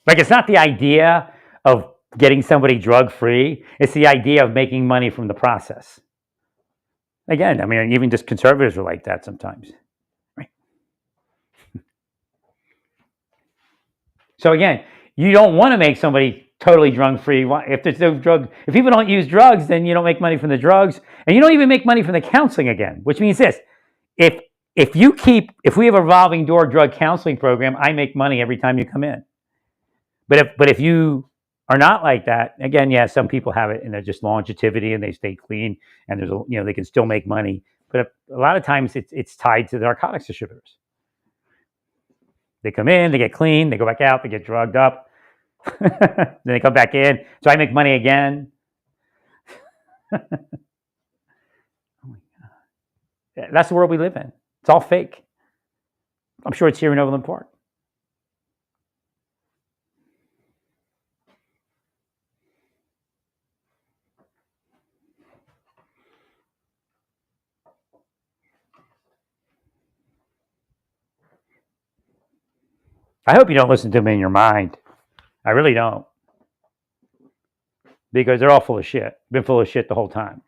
Like, it's not the idea of getting somebody drug free. It's the idea of making money from the process. Again, I mean, even just conservatives are like that sometimes. Right. So again, you don't want to make somebody totally drug free. If there's no drug, if people don't use drugs, then you don't make money from the drugs, and you don't even make money from the counseling again. Which means this: if if we have a revolving door drug counseling program, I make money every time you come in. But if you are not like that, again, yeah, some people have it and they're just longevity and they stay clean and there's they can still make money. But a lot of times it's tied to the narcotics distributors. They come in, they get clean, they go back out, they get drugged up, then they come back in. So I make money again. That's the world we live in. It's all fake. I'm sure it's here in Overland Park. I hope you don't listen to me in your mind. I really don't. Because they're all full of shit. Been full of shit the whole time.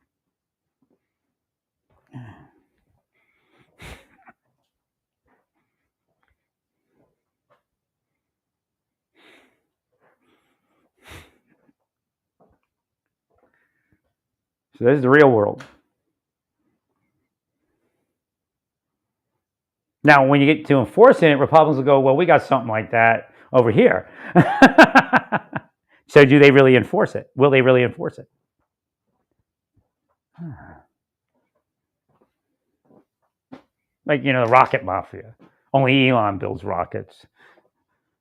So this is the real world. Now, when you get to enforcing it, Republicans will go, well, we got something like that over here. So do they really enforce it? Will they really enforce it? Like, the rocket mafia. Only Elon builds rockets.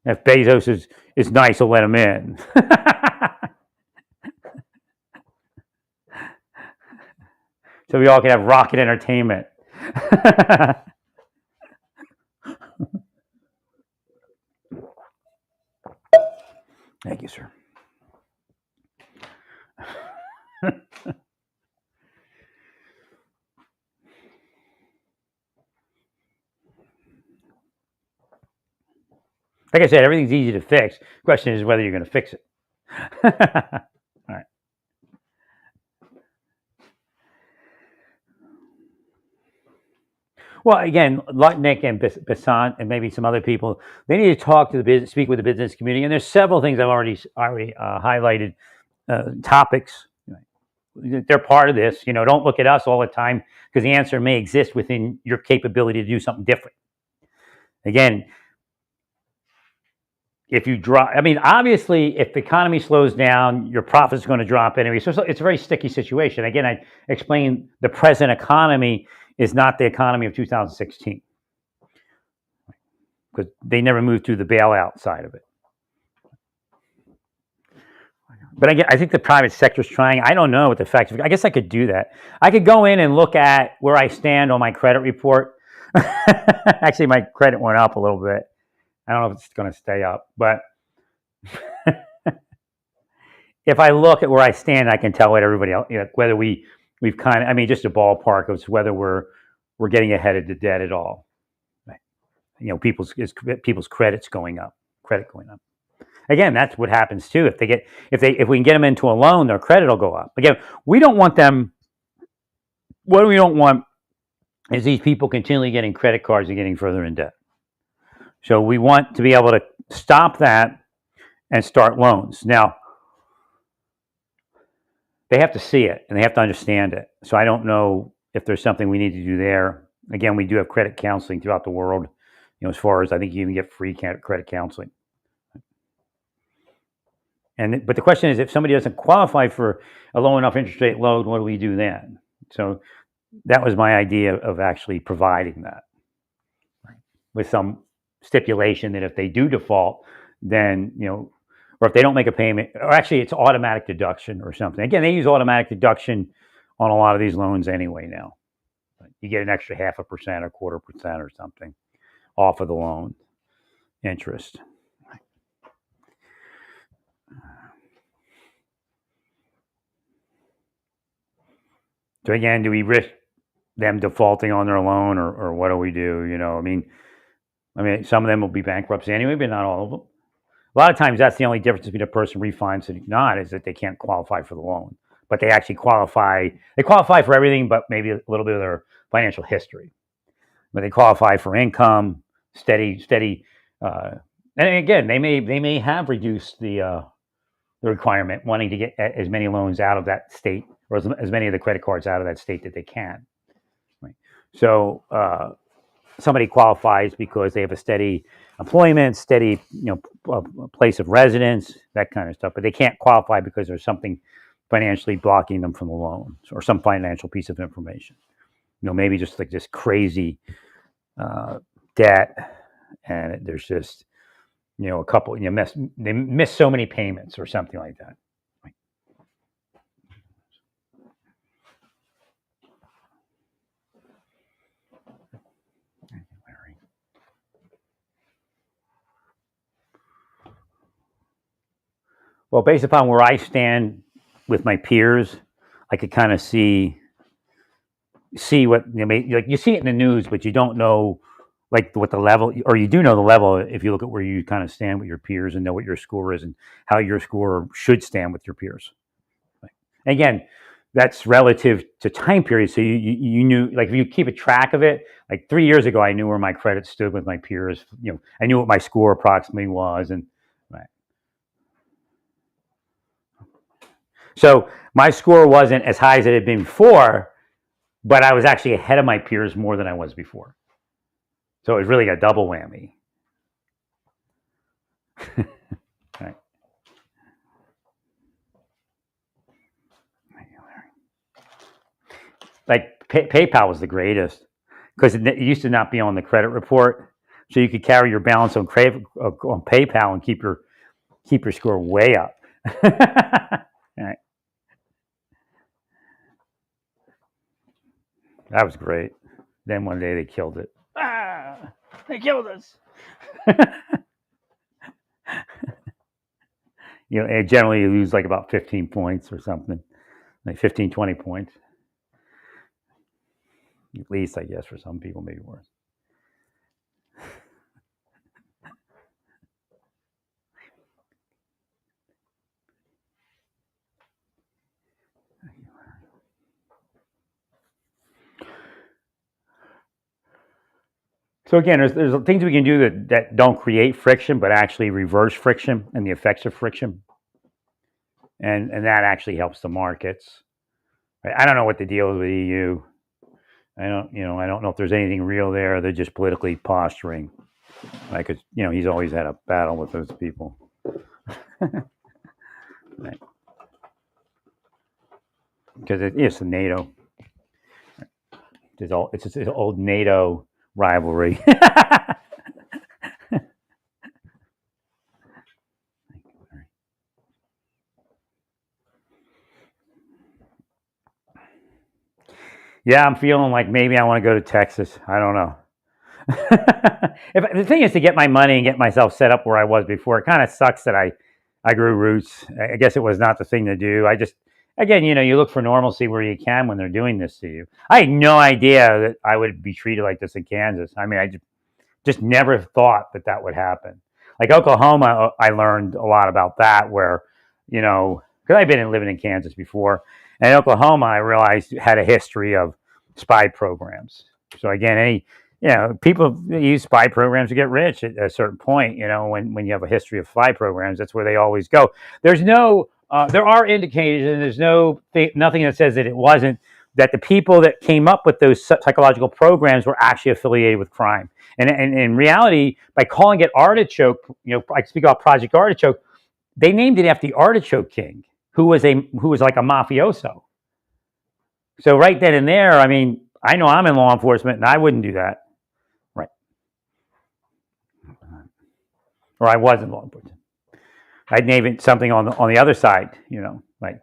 If Bezos is nice, he'll let him in. So we all can have rocket entertainment. Thank you, sir. Like I said, everything's easy to fix. The question is whether you're going to fix it. All right. Well, again, Nick and Basant and maybe some other people, they need to talk to the business, speak with the business community. And there's several things I've already highlighted, topics. They're part of this. Don't look at us all the time because the answer may exist within your capability to do something different. Again, if you drop, obviously, if the economy slows down, your profit's going to drop anyway. So it's a very sticky situation. Again, I explained the present economy is not the economy of 2016 because they never moved through the bailout side of it. But I think the private sector is trying. I don't know what the facts. I guess I could do that. I could go in and look at where I stand on my credit report. Actually, my credit went up a little bit. I don't know if it's going to stay up, but if I look at where I stand, I can tell what everybody else, whether we've kind of, just a ballpark of whether we're getting ahead of the debt at all. Right? People's credits going up, credit going up. Again, that's what happens too. If we can get them into a loan, their credit will go up. Again, we don't want them. What we don't want is these people continually getting credit cards and getting further in debt. So we want to be able to stop that and start loans. Now, they have to see it and they have to understand it. So I don't know if there's something we need to do there. Again, we do have credit counseling throughout the world. As far as I think you even get free credit counseling. But the question is, if somebody doesn't qualify for a low enough interest rate loan, what do we do then? So that was my idea of actually providing that, right? With some stipulation that if they do default, then, or if they don't make a payment, or actually it's automatic deduction or something. Again, they use automatic deduction on a lot of these loans anyway now. You get an extra 0.5%, 0.25% or something off of the loan interest. So again, do we risk them defaulting on their loan, or what do we do? Some of them will be bankruptcy anyway, but not all of them. A lot of times that's the only difference between a person refinancing and not, is that they can't qualify for the loan, but they actually qualify. They qualify for everything, but maybe a little bit of their financial history. But they qualify for income, steady. Uh, and again, they may have reduced the requirement, wanting to get as many loans out of that state, or as many of the credit cards out of that state that they can. Right? So somebody qualifies because they have a steady employment, steady place of residence, that kind of stuff. But they can't qualify because there's something financially blocking them from the loan, or some financial piece of information. Maybe just like this crazy debt, and there's just a couple they miss so many payments or something like that. Well, based upon where I stand with my peers, I could kind of see what like you see it in the news, but you don't know like what the level, or you do know the level if you look at where you kind of stand with your peers and know what your score is and how your score should stand with your peers. And again, that's relative to time period. So you knew, like, if you keep a track of it, like 3 years ago, I knew where my credit stood with my peers. I knew what my score approximately was, and right. So my score wasn't as high as it had been before, but I was actually ahead of my peers more than I was before. So it was really a double whammy. Right. Like PayPal was the greatest because it used to not be on the credit report, so you could carry your balance on PayPal and keep your score way up. Right. That was great. Then one day they killed it. They killed us. Generally you lose like about 15 points or something, like 15, 20 points. At least, I guess, for some people, maybe worse. So again, there's things we can do that don't create friction, but actually reverse friction and the effects of friction, and that actually helps the markets. I don't know what the deal is with EU. I don't know if there's anything real there. They're just politically posturing. Like, he's always had a battle with those people. Right. Because it's the NATO. It's an old NATO rivalry. Yeah, I'm feeling like maybe I want to go to Texas. I don't know. The thing is to get my money and get myself set up where I was before. It kind of sucks that I grew roots. I guess it was not the thing to do. I just, again, you look for normalcy where you can when they're doing this to you. I had no idea that I would be treated like this in Kansas. I mean, I just never thought that would happen. Like Oklahoma, I learned a lot about that, where, because I've been living in Kansas before, and Oklahoma, I realized, had a history of spy programs. So again, people use spy programs to get rich at a certain point. When you have a history of spy programs, that's where they always go. There are indicators, and there's nothing that says that it wasn't, that the people that came up with those psychological programs were actually affiliated with crime. And in reality, by calling it Artichoke, I speak about Project Artichoke, they named it after the Artichoke King, who was like a mafioso. So right then and there, I mean, I know I'm in law enforcement, and I wouldn't do that. Right. Or I was in law enforcement. I'd name it something on the other side, like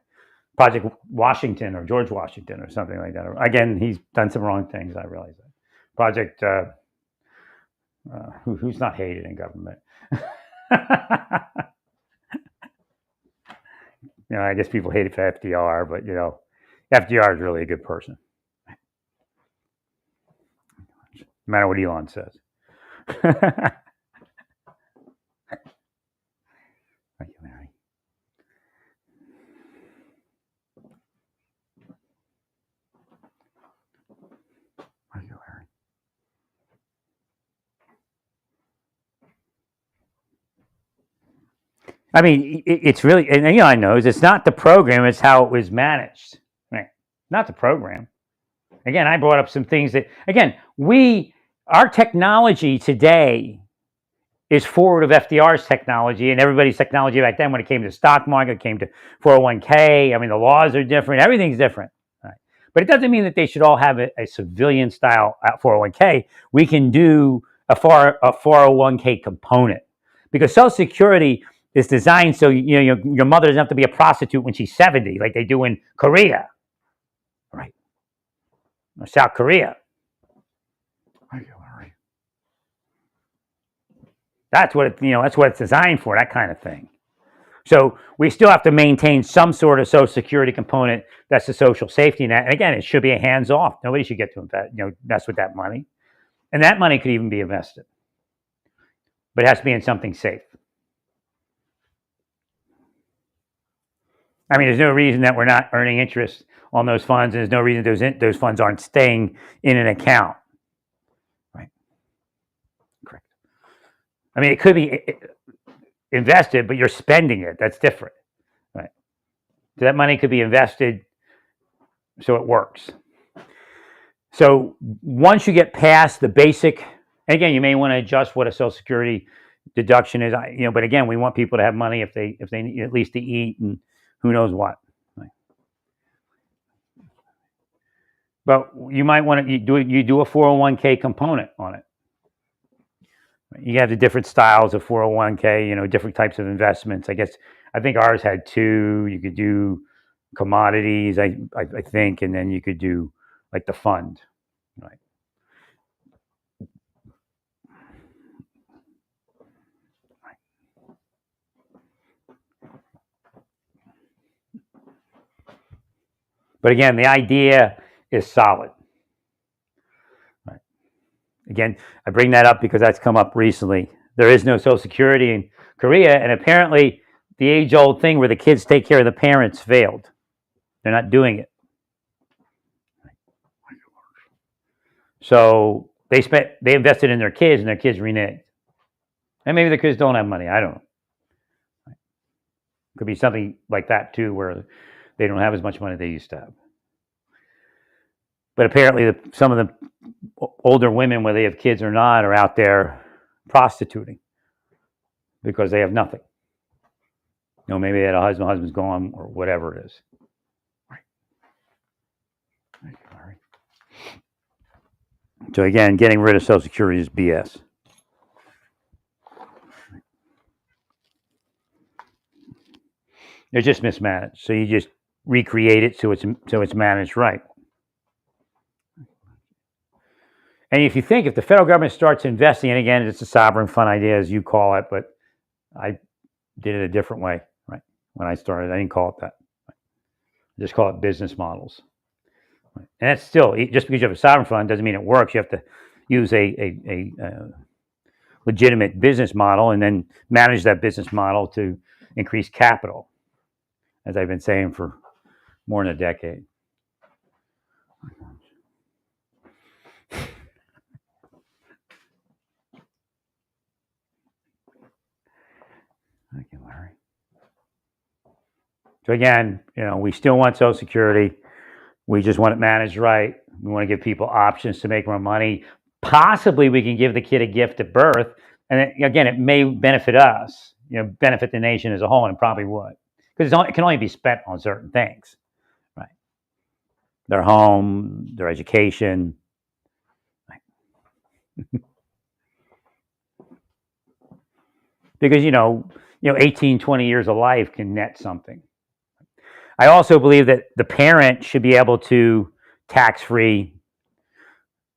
Project Washington or George Washington or something like that. Again, he's done some wrong things. I realize that. Project, who's not hated in government? I guess people hate it for FDR, but FDR is really a good person. No matter what Elon says. I mean, it's really, and Elon knows it's not the program, it's how it was managed. Right? Not the program. Again, I brought up some things that, again, our technology today is forward of FDR's technology and everybody's technology back then when it came to the stock market, it came to 401k. I mean, the laws are different, everything's different. Right? But it doesn't mean that they should all have a civilian style 401k. We can do a 401k component because Social Security is designed so your mother doesn't have to be a prostitute when she's 70, like they do in Korea, right? Or South Korea. That's what that's what it's designed for, that kind of thing. So we still have to maintain some sort of Social Security component that's the social safety net. And again, it should be a hands off. Nobody should get to invest, mess with that money. And that money could even be invested, but it has to be in something safe. I mean, there's no reason that we're not earning interest on those funds, and there's no reason those funds aren't staying in an account. Right? Correct. I mean, it could be invested, but you're spending it. That's different. Right? So that money could be invested so it works. So once you get past the basic, and again, you may want to adjust what a Social Security deduction is. But again, we want people to have money if they need at least to eat and who knows what. Right? But you might want to do a 401k component on it. You have the different styles of 401k, different types of investments. I think ours had two. You could do commodities, I think, and then you could do like the fund, right? But again, the idea is solid. Right? Again, I bring that up because that's come up recently. There is no Social Security in Korea, and apparently the age-old thing where the kids take care of the parents failed. They're not doing it. So they invested in their kids, and their kids reneged. And maybe the kids don't have money. I don't know. Could be something like that too, where they don't have as much money as they used to have. But apparently, some of the older women, whether they have kids or not, are out there prostituting because they have nothing. Maybe they had a husband's gone, or whatever it is. Right. So again, getting rid of Social Security is BS. It's just mismanaged. So you just recreate it so it's managed right. And if the federal government starts investing, and again, it's a sovereign fund idea, as you call it, but I did it a different way, right? When I started, I didn't call it that. I just call it business models. Right? And that's still, just because you have a sovereign fund doesn't mean it works. You have to use a legitimate business model and then manage that business model to increase capital, as I've been saying for more than a decade. Thank you, Larry. So again, we still want Social Security. We just want it managed right. We want to give people options to make more money. Possibly we can give the kid a gift at birth. And again, it may benefit us, benefit the nation as a whole, and it probably would. Because it can only be spent on certain things, right? Their home, their education. Right? Because, 18, 20 years of life can net something. I also believe that the parent should be able to tax-free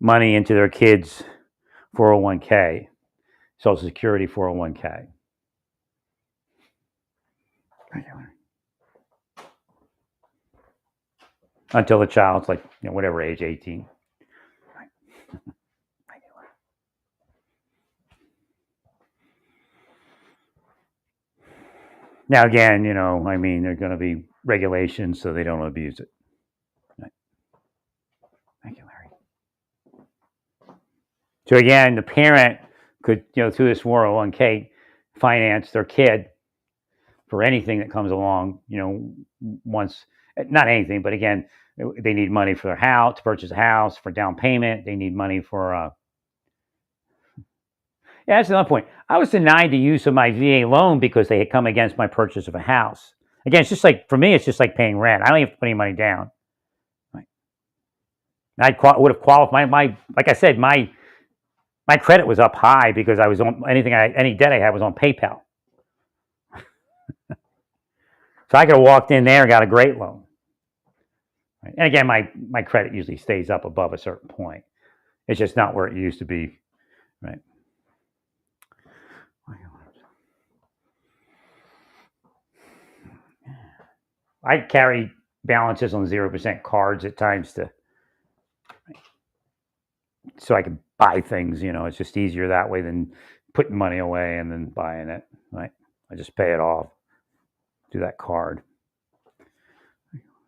money into their kids' 401k, Social Security 401k. Until the child's like, whatever age, 18. Now, again, there are going to be regulations so they don't abuse it. Right. Thank you, Larry. So again, the parent could, through this 401k, finance their kid for anything that comes along, once, not anything, but again, they need money for their house, to purchase a house, for down payment. They need money for, yeah, that's another point. I was denied the use of my VA loan because they had come against my purchase of a house. Again, it's just like, for me, it's just like paying rent. I don't have to put any money down. Right. Would have qualified, like I said, my credit was up high because I was on any debt I had was on PayPal. So I could have walked in there and got a great loan. Right. And again, my credit usually stays up above a certain point. It's just not where it used to be. Right. I carry balances on 0% cards at times so I can buy things. It's just easier that way than putting money away and then buying it. Right. I just pay it off. Do that card.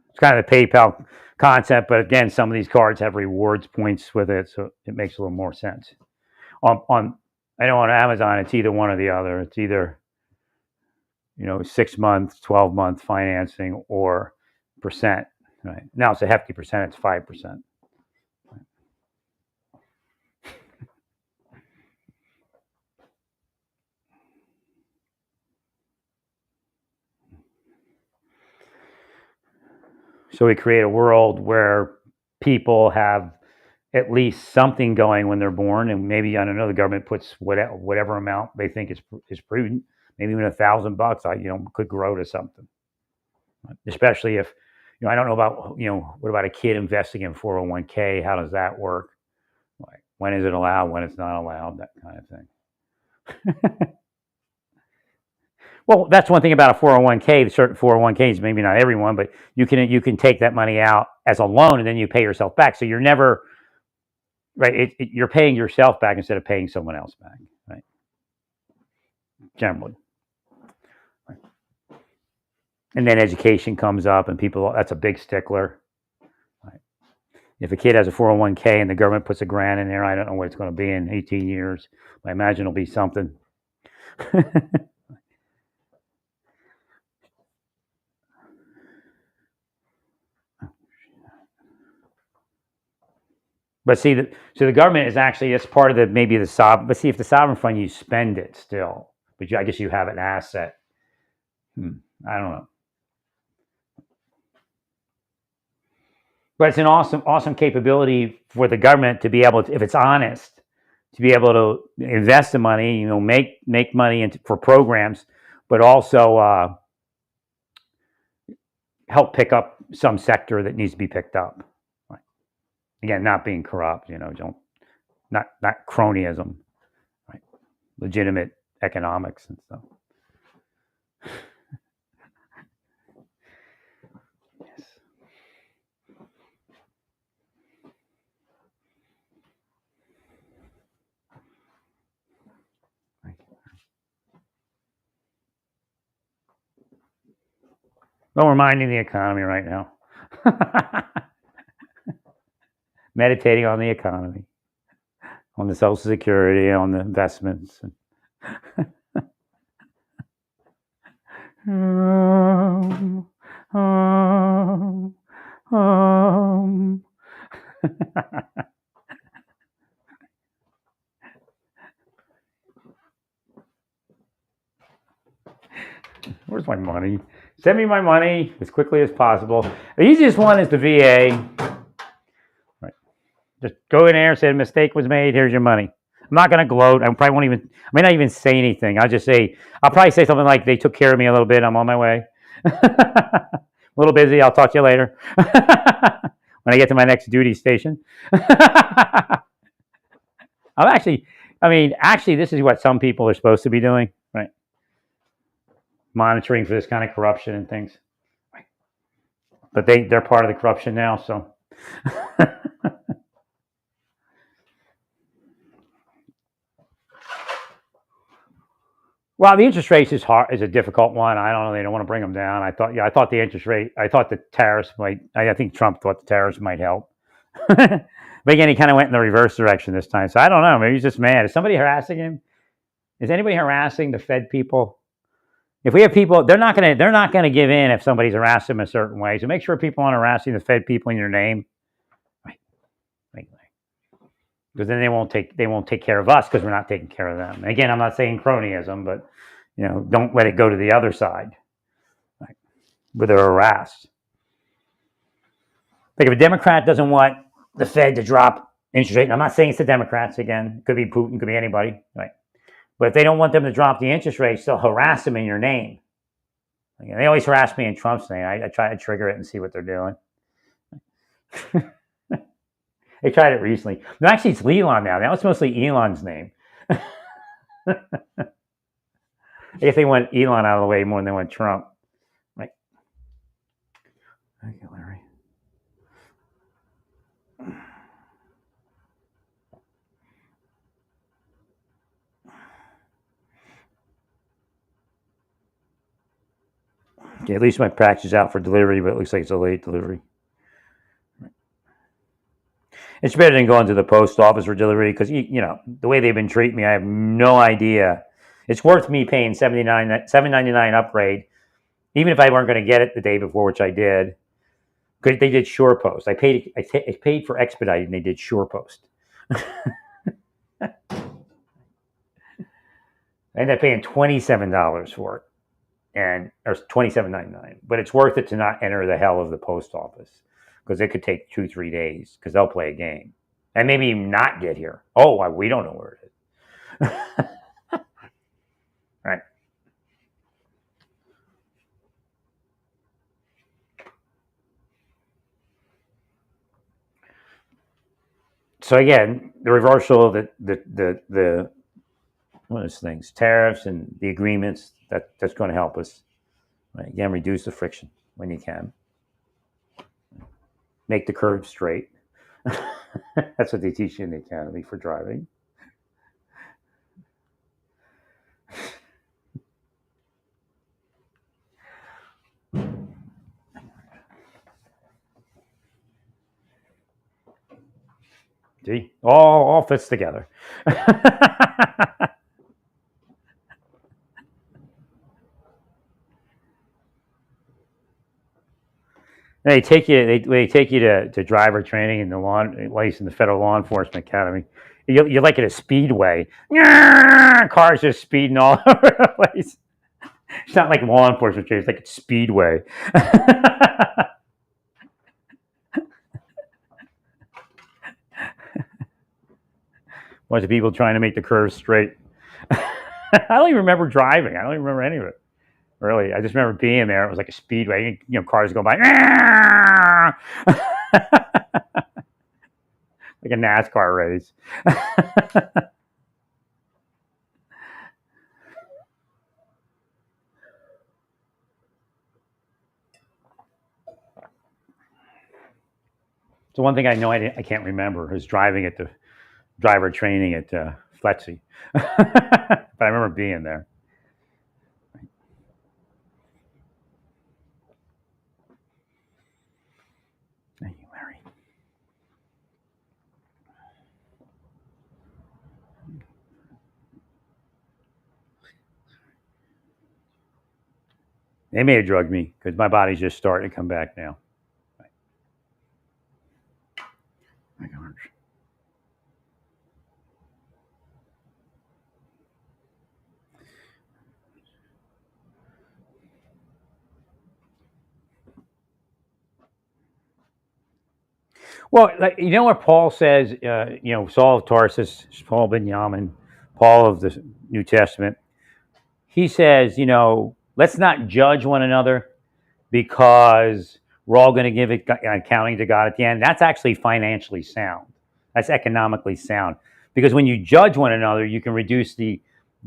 It's kind of the PayPal concept, but again, some of these cards have rewards points with it, so it makes a little more sense. I know on Amazon, it's either one or the other. It's either 6 month, 12-month financing or percent. Right now, it's a hefty percent. It's 5%. So we create a world where people have at least something going when they're born, and maybe, I don't know, the government puts whatever amount they think is prudent. Maybe even $1,000, could grow to something. Especially if, I don't know about, what about a kid investing in 401k? How does that work? Like, when is it allowed? When it's not allowed? That kind of thing. Well, that's one thing about a 401k. Certain 401ks, maybe not everyone, but you can take that money out as a loan and then you pay yourself back. So you're never, right? You're paying yourself back instead of paying someone else back, right? Generally. Right. And then education comes up, and that's a big stickler. Right. If a kid has a 401k and the government puts $1,000 in there, I don't know what it's going to be in 18 years. I imagine it'll be something. But see, so the government is actually, it's part of maybe the sovereign. But see, if the sovereign fund, you spend it still, but I guess you have an asset. I don't know. But it's an awesome capability for the government to be able to, if it's honest, to be able to invest the money, make money for programs, but also help pick up some sector that needs to be picked up. Right. Again, not being corrupt, not cronyism, right? Legitimate economics and stuff. Yes. Well, we're minding the economy right now. Meditating on the economy, on the Social Security, on the investments. Where's my money? Send me my money as quickly as possible. The easiest one is the VA. Right. Just go in there and say a mistake was made. Here's your money. I'm not going to gloat. I may not even say anything. I'll probably say something like, they took care of me a little bit. I'm on my way. A little busy. I'll talk to you later. When I get to my next duty station. Actually, this is what some people are supposed to be doing, right? Monitoring for this kind of corruption and things. But they're part of the corruption now, so. Well, the interest rate is a difficult one. I don't know. They don't want to bring them down. I thought the interest rate. I thought the tariffs might. I think Trump thought the tariffs might help. But again, he kind of went in the reverse direction this time. So I don't know. Maybe he's just mad. Is somebody harassing him? Is anybody harassing the Fed people? If we have people, they're not gonna give in if somebody's harassed them a certain way. So make sure people aren't harassing the Fed people in your name, right? Because then they won't take care of us because we're not taking care of them. And again, I'm not saying cronyism, but don't let it go to the other side, right? Where they're harassed. Like if a Democrat doesn't want the Fed to drop interest rate, and I'm not saying it's the Democrats again, it could be Putin, could be anybody, right? But if they don't want them to drop the interest rates, they'll harass them in your name. Again, they always harass me in Trump's name. I try to trigger it and see what they're doing. They tried it recently. No, actually, it's Elon now. That was mostly Elon's name. I guess they want Elon out of the way more than they want Trump. Right. Thank you, Larry. Okay, at least my package is out for delivery, but it looks like it's a late delivery. It's better than going to the post office for delivery because the way they've been treating me, I have no idea. It's worth me paying $7.99 upgrade, even if I weren't going to get it the day before, which I did. Because they did SurePost. I paid for expedited, and they did SurePost. I ended up paying $27 for it, or $27.99. But it's worth it to not enter the hell of the post office because it could take 2-3 days because they'll play a game and maybe not get here. Oh, we don't know where it is. Right. So again, the reversal of the what are those things, tariffs and the agreements, that's going to help us. Right? Again, reduce the friction when you can. Make the curve straight. That's what they teach you in the academy for driving. See, all fits together. They take you to driver training in the in the Federal Law Enforcement Academy. You're like at a speedway. Cars just speeding all over the place. It's not like law enforcement training. It's like a speedway. Bunch of people trying to make the curves straight. I don't even remember driving. I don't even remember any of it. Really, I just remember being there. It was like a speedway. Cars going by. Like a NASCAR race. So one thing I know I can't remember is driving at the driver training at FLETC. But I remember being there. Thank you, Larry. They may have drugged me because my body's just starting to come back now. My gosh. Well, what Paul says, Saul of Tarsus, Paul ben Yamin, Paul of the New Testament, he says, let's not judge one another because we're all going to give it accounting to God at the end. That's actually financially sound. That's economically sound. Because when you judge one another, you can reduce the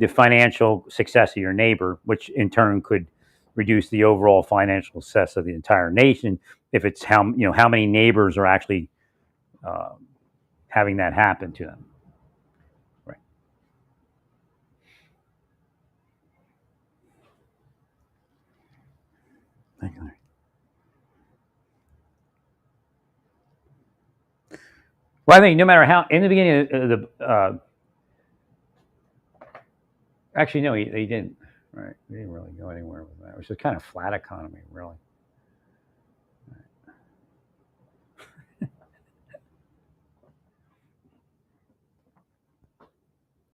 financial success of your neighbor, which in turn could reduce the overall financial success of the entire nation if it's how many neighbors are actually having that happen to them. Right. Thank you, Larry. Well, I think no matter how, in the beginning of the, actually, no, he didn't. Right. We didn't really go anywhere with that. It was just kind of flat economy, really.